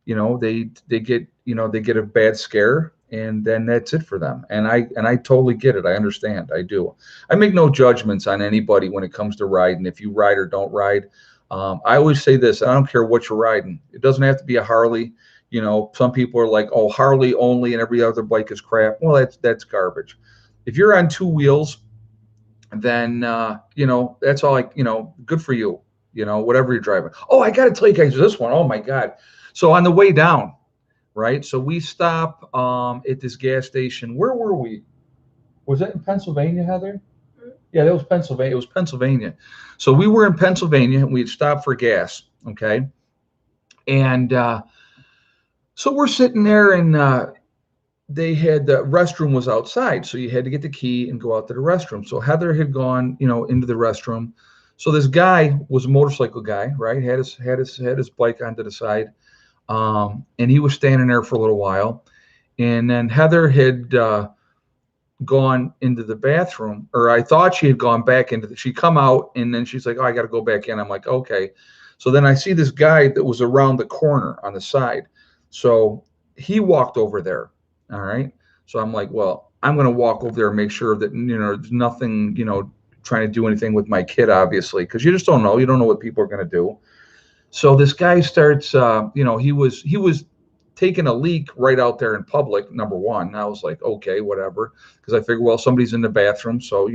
they get a bad scare, and then that's it for them. And I totally get it. I understand. I do. I make no judgments on anybody when it comes to riding. If you ride or don't ride, I always say this: I don't care what you're riding. It doesn't have to be a Harley. Some people are like, "Oh, Harley only, and every other bike is crap." Well, that's garbage. If you're on two wheels, then that's all. Good for you. Whatever you're driving. Oh, I got to tell you guys this one. Oh my God. So on the way down, right? So we stop at this gas station. Where were we? Was that in Pennsylvania, Heather? Yeah, that was Pennsylvania. It was Pennsylvania. So we were in Pennsylvania and we had stopped for gas. Okay. And so we're sitting there and they had the restroom was outside. So you had to get the key and go out to the restroom. So Heather had gone, into the restroom. So this guy was a motorcycle guy, right? Had his bike onto the side. And he was standing there for a little while. And then Heather had gone into the bathroom, or I thought she had gone back she come out and then she's like, oh, I got to go back in. I'm like, okay. So then I see this guy that was around the corner on the side. So he walked over there. All right. So I'm like, well, I'm going to walk over there and make sure that, there's nothing, trying to do anything with my kid, obviously, because you just don't know. You don't know what people are going to do. So this guy starts, he was taking a leak right out there in public. Number one, and I was like, okay, whatever, because I figured, well, somebody's in the bathroom, so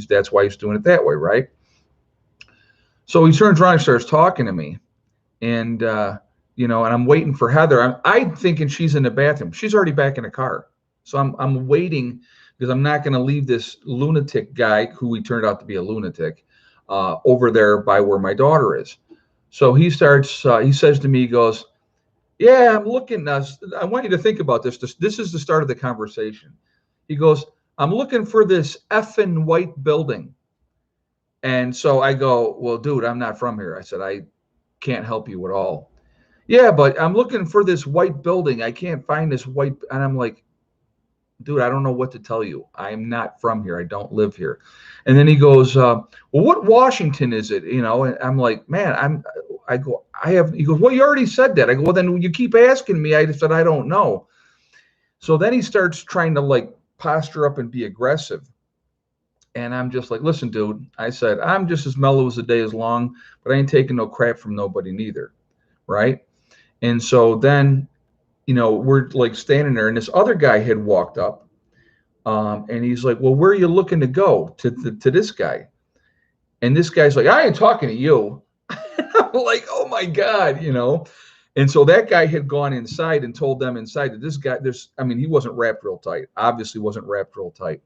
that's why he's doing it that way, right? So he turns around and starts talking to me, and and I'm waiting for Heather. I'm thinking she's in the bathroom. She's already back in the car, so I'm waiting because I'm not going to leave this lunatic guy, who he turned out to be a lunatic, over there by where my daughter is. So he starts. He says to me, he goes, "Yeah, I'm looking. I want you to think about this. This is the start of the conversation." He goes, "I'm looking for this effing white building." And so I go, "Well, dude, I'm not from here." I said, "I can't help you at all." "Yeah, but I'm looking for this white building. I can't find this white." And I'm like, "Dude, I don't know what to tell you. I'm not from here. I don't live here." And then he goes, "Well, what Washington is it?" And I'm like, "Man, I go, I have." He goes, "Well, you already said that." I go, "Well, then you keep asking me." I said, "I don't know." So then he starts trying to like posture up and be aggressive. And I'm just like, "Listen, dude," I said, "I'm just as mellow as the day is long, but I ain't taking no crap from nobody neither." Right. And so then, we're like standing there, and this other guy had walked up. And he's like, "Well, where are you looking to go to this guy?" And this guy's like, "I ain't talking to you." I'm like, "Oh my God." And so that guy had gone inside and told them inside that this guy, he wasn't wrapped real tight. Obviously, wasn't wrapped real tight.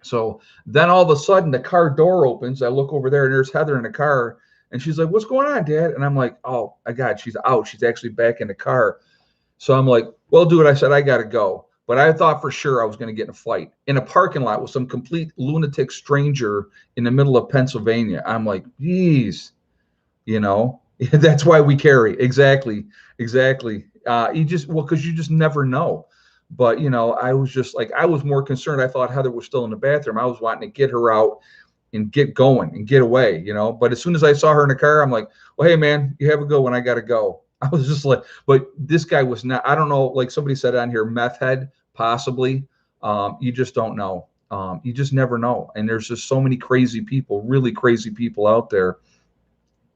So then all of a sudden, the car door opens. I look over there, and there's Heather in the car. And she's like, "What's going on, Dad?" And I'm like, "Oh my God, she's out. She's actually back in the car." So I'm like, "Well, dude," I said, "I got to go." But I thought for sure I was going to get in a fight in a parking lot with some complete lunatic stranger in the middle of Pennsylvania. I'm like, geez, you know, that's why we carry. Exactly. Exactly. Because you just never know. But, I was just like, I was more concerned. I thought Heather was still in the bathroom. I was wanting to get her out and get going and get away. But as soon as I saw her in the car, I'm like, "Well, hey, man, you have a good one. I got to go." I was just like, but this guy was not, I don't know, like somebody said on here, meth head, possibly. You just don't know. You just never know. And there's just so many crazy people, really crazy people out there.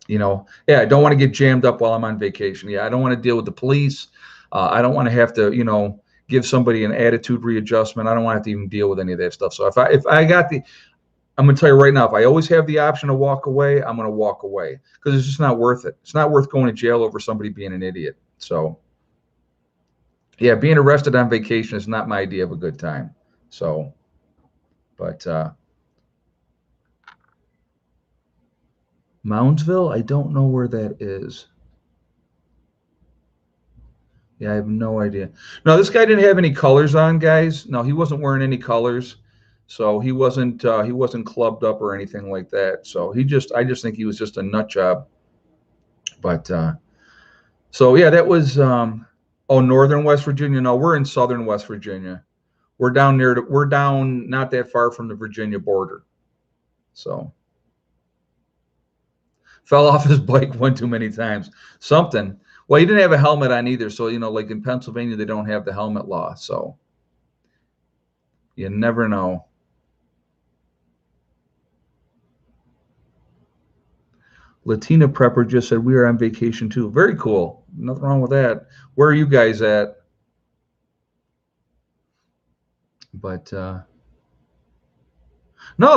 Yeah, I don't want to get jammed up while I'm on vacation. Yeah, I don't want to deal with the police. I don't want to have to, give somebody an attitude readjustment. I don't want to have to even deal with any of that stuff. So if I got I'm going to tell you right now, if I always have the option to walk away, I'm going to walk away because it's just not worth it. It's not worth going to jail over somebody being an idiot. So, yeah, being arrested on vacation is not my idea of a good time. So, but Moundsville, I don't know where that is. Yeah, I have no idea. No, this guy didn't have any colors on, guys. No, he wasn't wearing any colors. So he wasn't clubbed up or anything like that. So I just think he was just a nut job. But so yeah, that was oh, northern West Virginia. No, we're in southern West Virginia. We're down not that far from the Virginia border. So fell off his bike one too many times. Something. Well, he didn't have a helmet on either. So, like in Pennsylvania, they don't have the helmet law. So you never know. Latina Prepper just said we are on vacation too. Very cool. Nothing wrong with that. Where are you guys at? But no,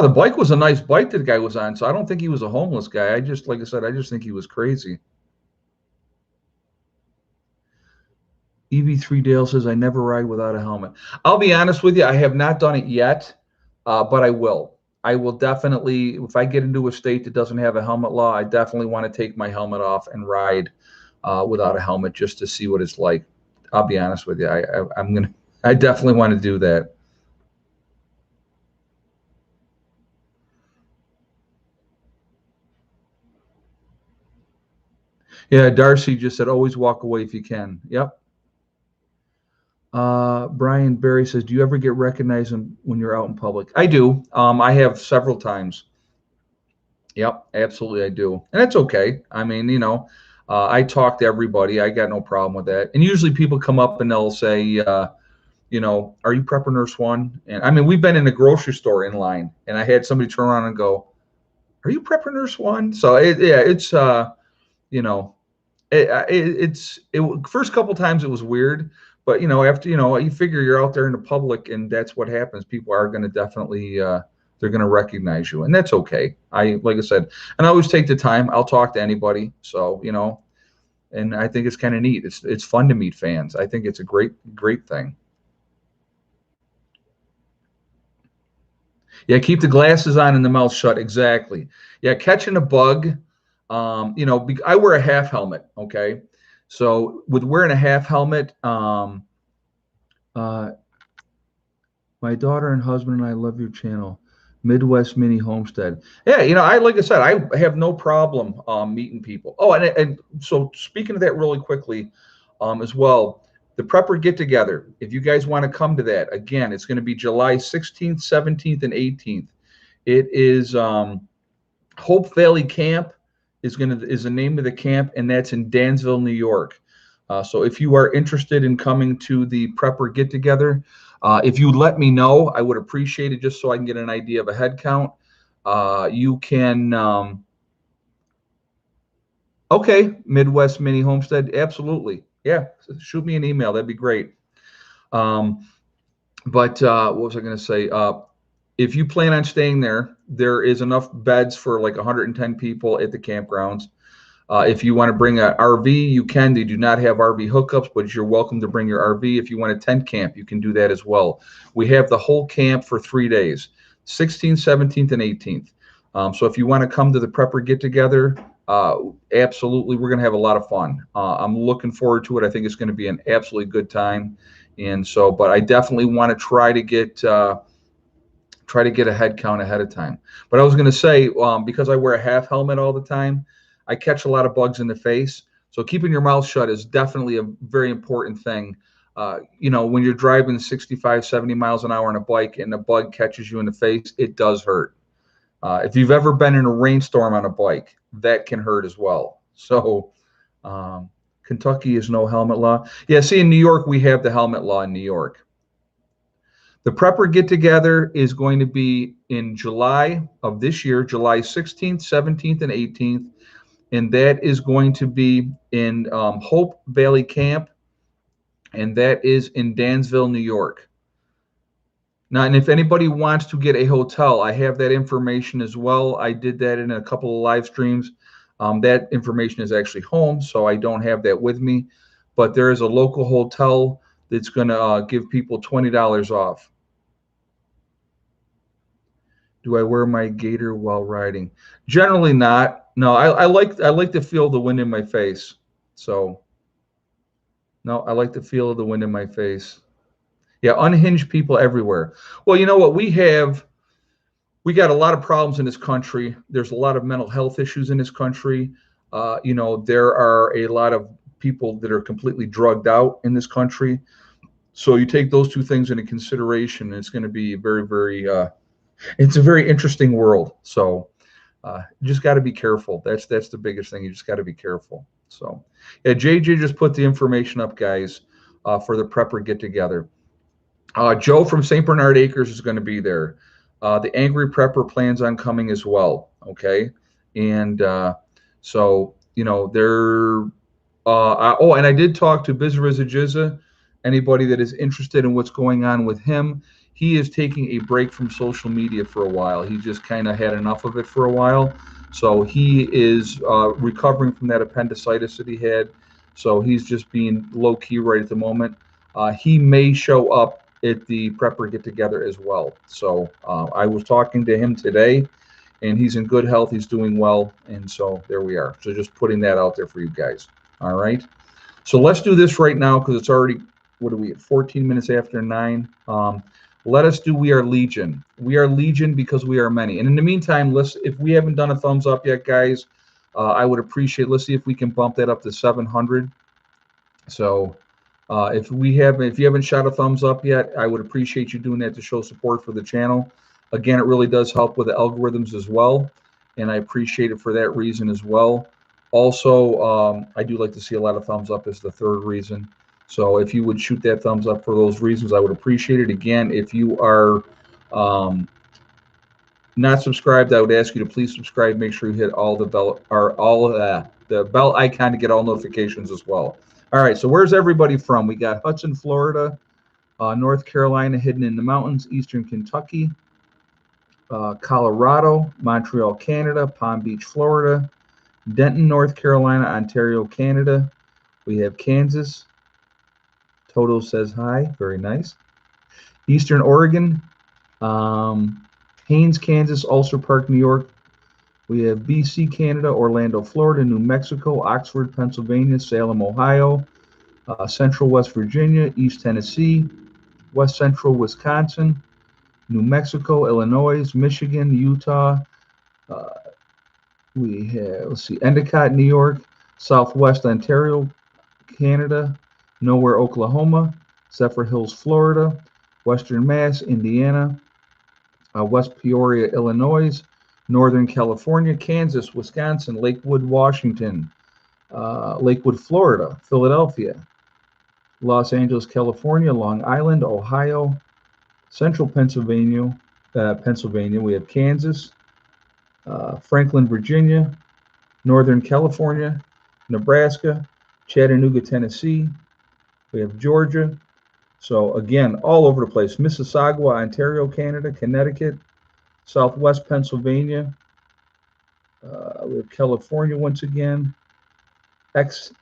the bike was a nice bike that the guy was on. So I don't think he was a homeless guy. Like I said, I just think he was crazy. EV3 Dale says, I never ride without a helmet. I'll be honest with you, I have not done it yet, but I will. I will definitely, if I get into a state that doesn't have a helmet law, I definitely want to take my helmet off and ride without a helmet just to see what it's like. I'll be honest with you. I definitely want to do that. Yeah, Darcy just said, always walk away if you can. Yep. Brian Barry says, do you ever get recognized when you're out in public? I do. I have several times. Yep, absolutely, I do, and that's okay. I mean, I talk to everybody. I got no problem with that. And usually, people come up and they'll say, are you Prepper Nurse One? And I mean, we've been in a grocery store in line, and I had somebody turn around and go, "Are you Prepper Nurse One?" So it's you know, first couple times it was weird, but after you figure you're out there in the public and that's what happens. People are going to definitely they're going to recognize you, and that's okay. Like I said, and I always take the time. I'll talk to anybody, so and I think it's kind of neat. It's fun to meet fans. I think it's a great thing. Yeah, keep the glasses on and the mouth shut. Exactly. Yeah, catching a bug. I wear a half helmet. Okay, so with wearing a half helmet, uh, my daughter and husband and I love your channel, Midwest Mini Homestead. Yeah, like I said, I have no problem meeting people. Oh, and so speaking of that really quickly, as well, the Prepper Get Together. If you guys want to come to that, again, it's going to be July 16th, 17th, and 18th. It is Hope Valley Camp is the name of the camp, and that's in Dansville, New York. So if you are interested in coming to the Prepper Get Together, if you let me know, I would appreciate it just so I can get an idea of a head count. You can, okay, Midwest Mini Homestead, absolutely. Yeah, shoot me an email. That'd be great. But what was I going to say? If you plan on staying there, there is enough beds for like 110 people at the campgrounds. If you want to bring an RV, you can. They do not have RV hookups, but you're welcome to bring your RV. If you want a tent camp, you can do that as well. We have the whole camp for 3 days, 16th, 17th, and 18th. So if you want to come to the Prepper Get Together, absolutely, we're going to have a lot of fun. I'm looking forward to it. I think it's going to be an absolutely good time. And so, but I definitely want to try to get a head count ahead of time. But I was going to say, because I wear a half helmet all the time, I catch a lot of bugs in the face. So keeping your mouth shut is definitely a very important thing. When you're driving 65, 70 miles an hour on a bike and a bug catches you in the face, it does hurt. If you've ever been in a rainstorm on a bike, that can hurt as well. So Kentucky is no helmet law. Yeah, see, in New York, we have the helmet law in New York. The Prepper Get Together is going to be in July of this year, July 16th, 17th, and 18th. And that is going to be in Hope Valley Camp, and that is in Dansville, New York. Now, and if anybody wants to get a hotel, I have that information as well. I did that in a couple of live streams. That information is actually home, so I don't have that with me. But there is a local hotel that's going to give people $20 off. Do I wear my gaiter while riding? Generally not. No, I like to feel the wind in my face. So No, I like the feel of the wind in my face. Yeah, unhinged people everywhere. Well, you know what? We got a lot of problems in this country. There's a lot of mental health issues in this country. There are a lot of people that are completely drugged out in this country. So you take those two things into consideration, and it's going to be very, very. It's a very interesting world. So you just got to be careful. That's the biggest thing. You just got to be careful. So, yeah, JJ just put the information up, guys, for the prepper get together. Joe from St. Bernard Acres is going to be there. The Angry Prepper plans on coming as well. Okay, and so they're. And I did talk to Bizarizajiza. Anybody that is interested in what's going on with him, he is taking a break from social media for a while. He just kind of had enough of it for a while. So he is recovering from that appendicitis that he had. So he's just being low key right at the moment. He may show up at the prepper get together as well. So I was talking to him today, and he's in good health. He's doing well, and so there we are. So just putting that out there for you guys. All right. So let's do this right now because it's already, what are we at, 14 minutes after 9. Let us do We Are Legion. We are Legion because we are many. And in the meantime, if we haven't done a thumbs up yet, guys, I would appreciate, let's see if we can bump that up to 700. So if you haven't shot a thumbs up yet, I would appreciate you doing that to show support for the channel. Again, it really does help with the algorithms as well, and I appreciate it for that reason as well. Also, I do like to see a lot of thumbs up as the third reason. So if you would shoot that thumbs up for those reasons, I would appreciate it. Again, if you are not subscribed, I would ask you to please subscribe. Make sure you hit all the bell or all the bell icon to get all notifications as well. All right, so where's everybody from? We got Hudson, Florida, North Carolina, hidden in the mountains, Eastern Kentucky, Colorado, Montreal, Canada, Palm Beach, Florida, Denton, North Carolina, Ontario, Canada. We have Kansas. Toto says hi. Very nice. Eastern Oregon, Haines, Kansas, Ulster Park, New York. We have BC, Canada, Orlando, Florida, New Mexico, Oxford, Pennsylvania, Salem, Ohio, Central West Virginia, East Tennessee, West Central Wisconsin, New Mexico, Illinois, Michigan, Utah. We have, let's see, Endicott, New York, Southwest Ontario, Canada, Nowhere, Oklahoma, Zephyr Hills, Florida, Western Mass, Indiana, West Peoria, Illinois, Northern California, Kansas, Wisconsin, Lakewood, Washington, Lakewood, Florida, Philadelphia, Los Angeles, California, Long Island, Ohio, Central Pennsylvania, we have Kansas, Franklin, Virginia, Northern California, Nebraska, Chattanooga, Tennessee. We have Georgia. So again, all over the place. Mississauga, Ontario, Canada, Connecticut, Southwest Pennsylvania. We have California once again.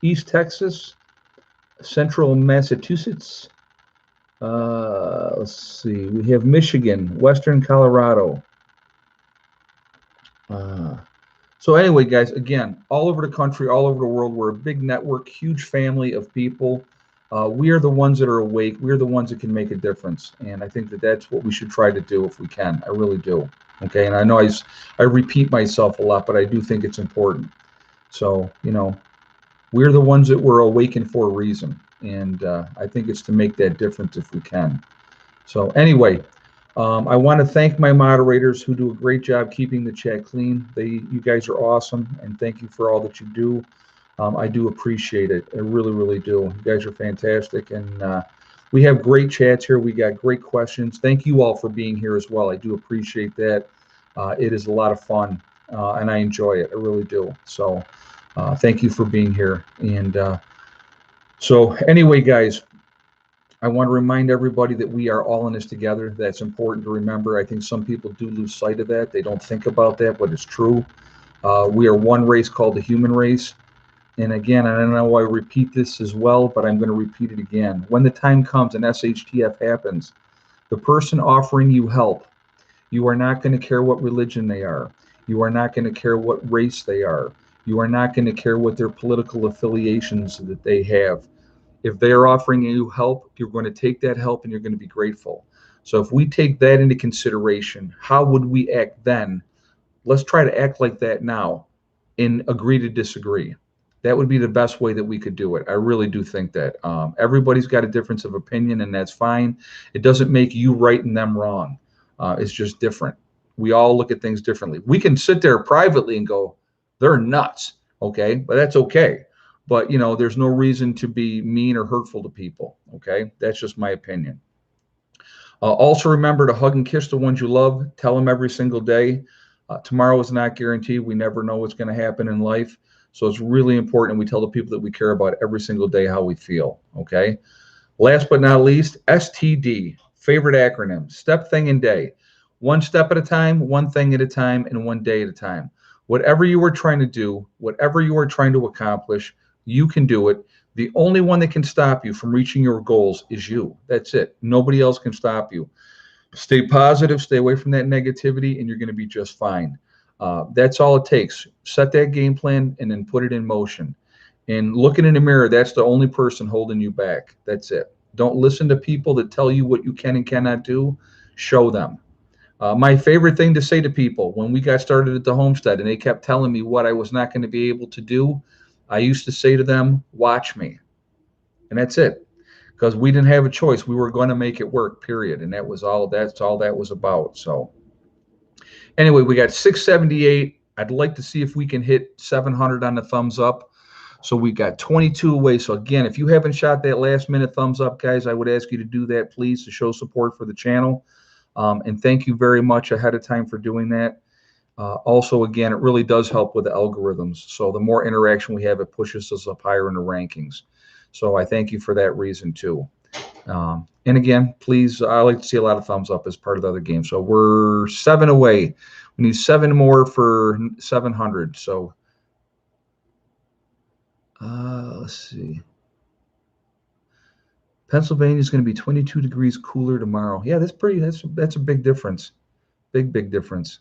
East Texas, Central Massachusetts. Let's see. We have Michigan, Western Colorado. So anyway, guys, again, all over the country, all over the world, we're a big network, huge family of people. We are the ones that are awake. We're the ones that can make a difference. And I think that that's what we should try to do if we can. I really do. Okay. And I know I repeat myself a lot, but I do think it's important. So, we're the ones that were awakened for a reason. And I think it's to make that difference if we can. So anyway, I want to thank my moderators who do a great job keeping the chat clean. You guys are awesome, and thank you for all that you do. I do appreciate it. I really, really do. You guys are fantastic, and we have great chats here. We got great questions. Thank you all for being here as well. I do appreciate that. It is a lot of fun, and I enjoy it. I really do. So thank you for being here. And so anyway, guys, I want to remind everybody that we are all in this together. That's important to remember. I think some people do lose sight of that. They don't think about that, but it's true. We are one race called the human race. And again, I don't know why I repeat this as well, but I'm going to repeat it again. When the time comes and S.H.T.F. happens, the person offering you help, you are not going to care what religion they are. You are not going to care what race they are. You are not going to care what their political affiliations that they have. If they are offering you help, you're going to take that help and you're going to be grateful. So if we take that into consideration, how would we act then? Let's try to act like that now and agree to disagree. That would be the best way that we could do it. I really do think that. Everybody's got a difference of opinion, and that's fine. It doesn't make you right and them wrong. It's just different. We all look at things differently. We can sit there privately and go, they're nuts, okay? But that's okay. But, there's no reason to be mean or hurtful to people, okay? That's just my opinion. Also, remember to hug and kiss the ones you love. Tell them every single day. Tomorrow is not guaranteed. We never know what's going to happen in life. So it's really important we tell the people that we care about every single day how we feel, okay? Last but not least, STD, favorite acronym, step, thing, and day. One step at a time, one thing at a time, and one day at a time. Whatever you are trying to do, whatever you are trying to accomplish, you can do it. The only one that can stop you from reaching your goals is you. That's it. Nobody else can stop you. Stay positive, stay away from that negativity, and you're going to be just fine. That's all it takes. Set that game plan and then put it in motion. And looking in the mirror, that's the only person holding you back. That's it. Don't listen to people that tell you what you can and cannot do. Show them. My favorite thing to say to people when we got started at the homestead and they kept telling me what I was not going to be able to do, I used to say to them, watch me. And that's it. Because we didn't have a choice. We were going to make it work, period. And that's all that was about. So anyway, we got 678. I'd like to see if we can hit 700 on the thumbs up. So we got 22 away. So again, if you haven't shot that last minute thumbs up, guys, I would ask you to do that, please, to show support for the channel. And thank you very much ahead of time for doing that. Also, again, it really does help with the algorithms. So the more interaction we have, it pushes us up higher in the rankings. So I thank you for that reason too. And again, please, I like to see a lot of thumbs up as part of the other game. So we're 7 away. We need 7 more for 700. So let's see. Pennsylvania is going to be 22 degrees cooler tomorrow. Yeah, that's a big difference. Big difference.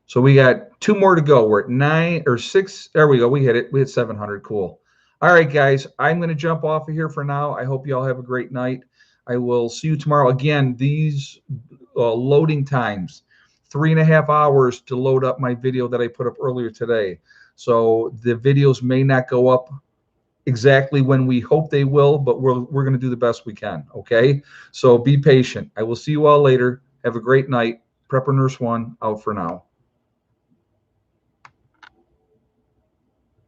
So we got 2 more to go. We're at 9 or 6. There we go. We hit it. We hit 700. Cool. All right, guys. I'm going to jump off of here for now. I hope you all have a great night. I will see you tomorrow. Again, these loading times, 3.5 hours to load up my video that I put up earlier today. So the videos may not go up exactly when we hope they will, but we're going to do the best we can, okay? So be patient. I will see you all later. Have a great night. Prepper Nurse 1 out for now.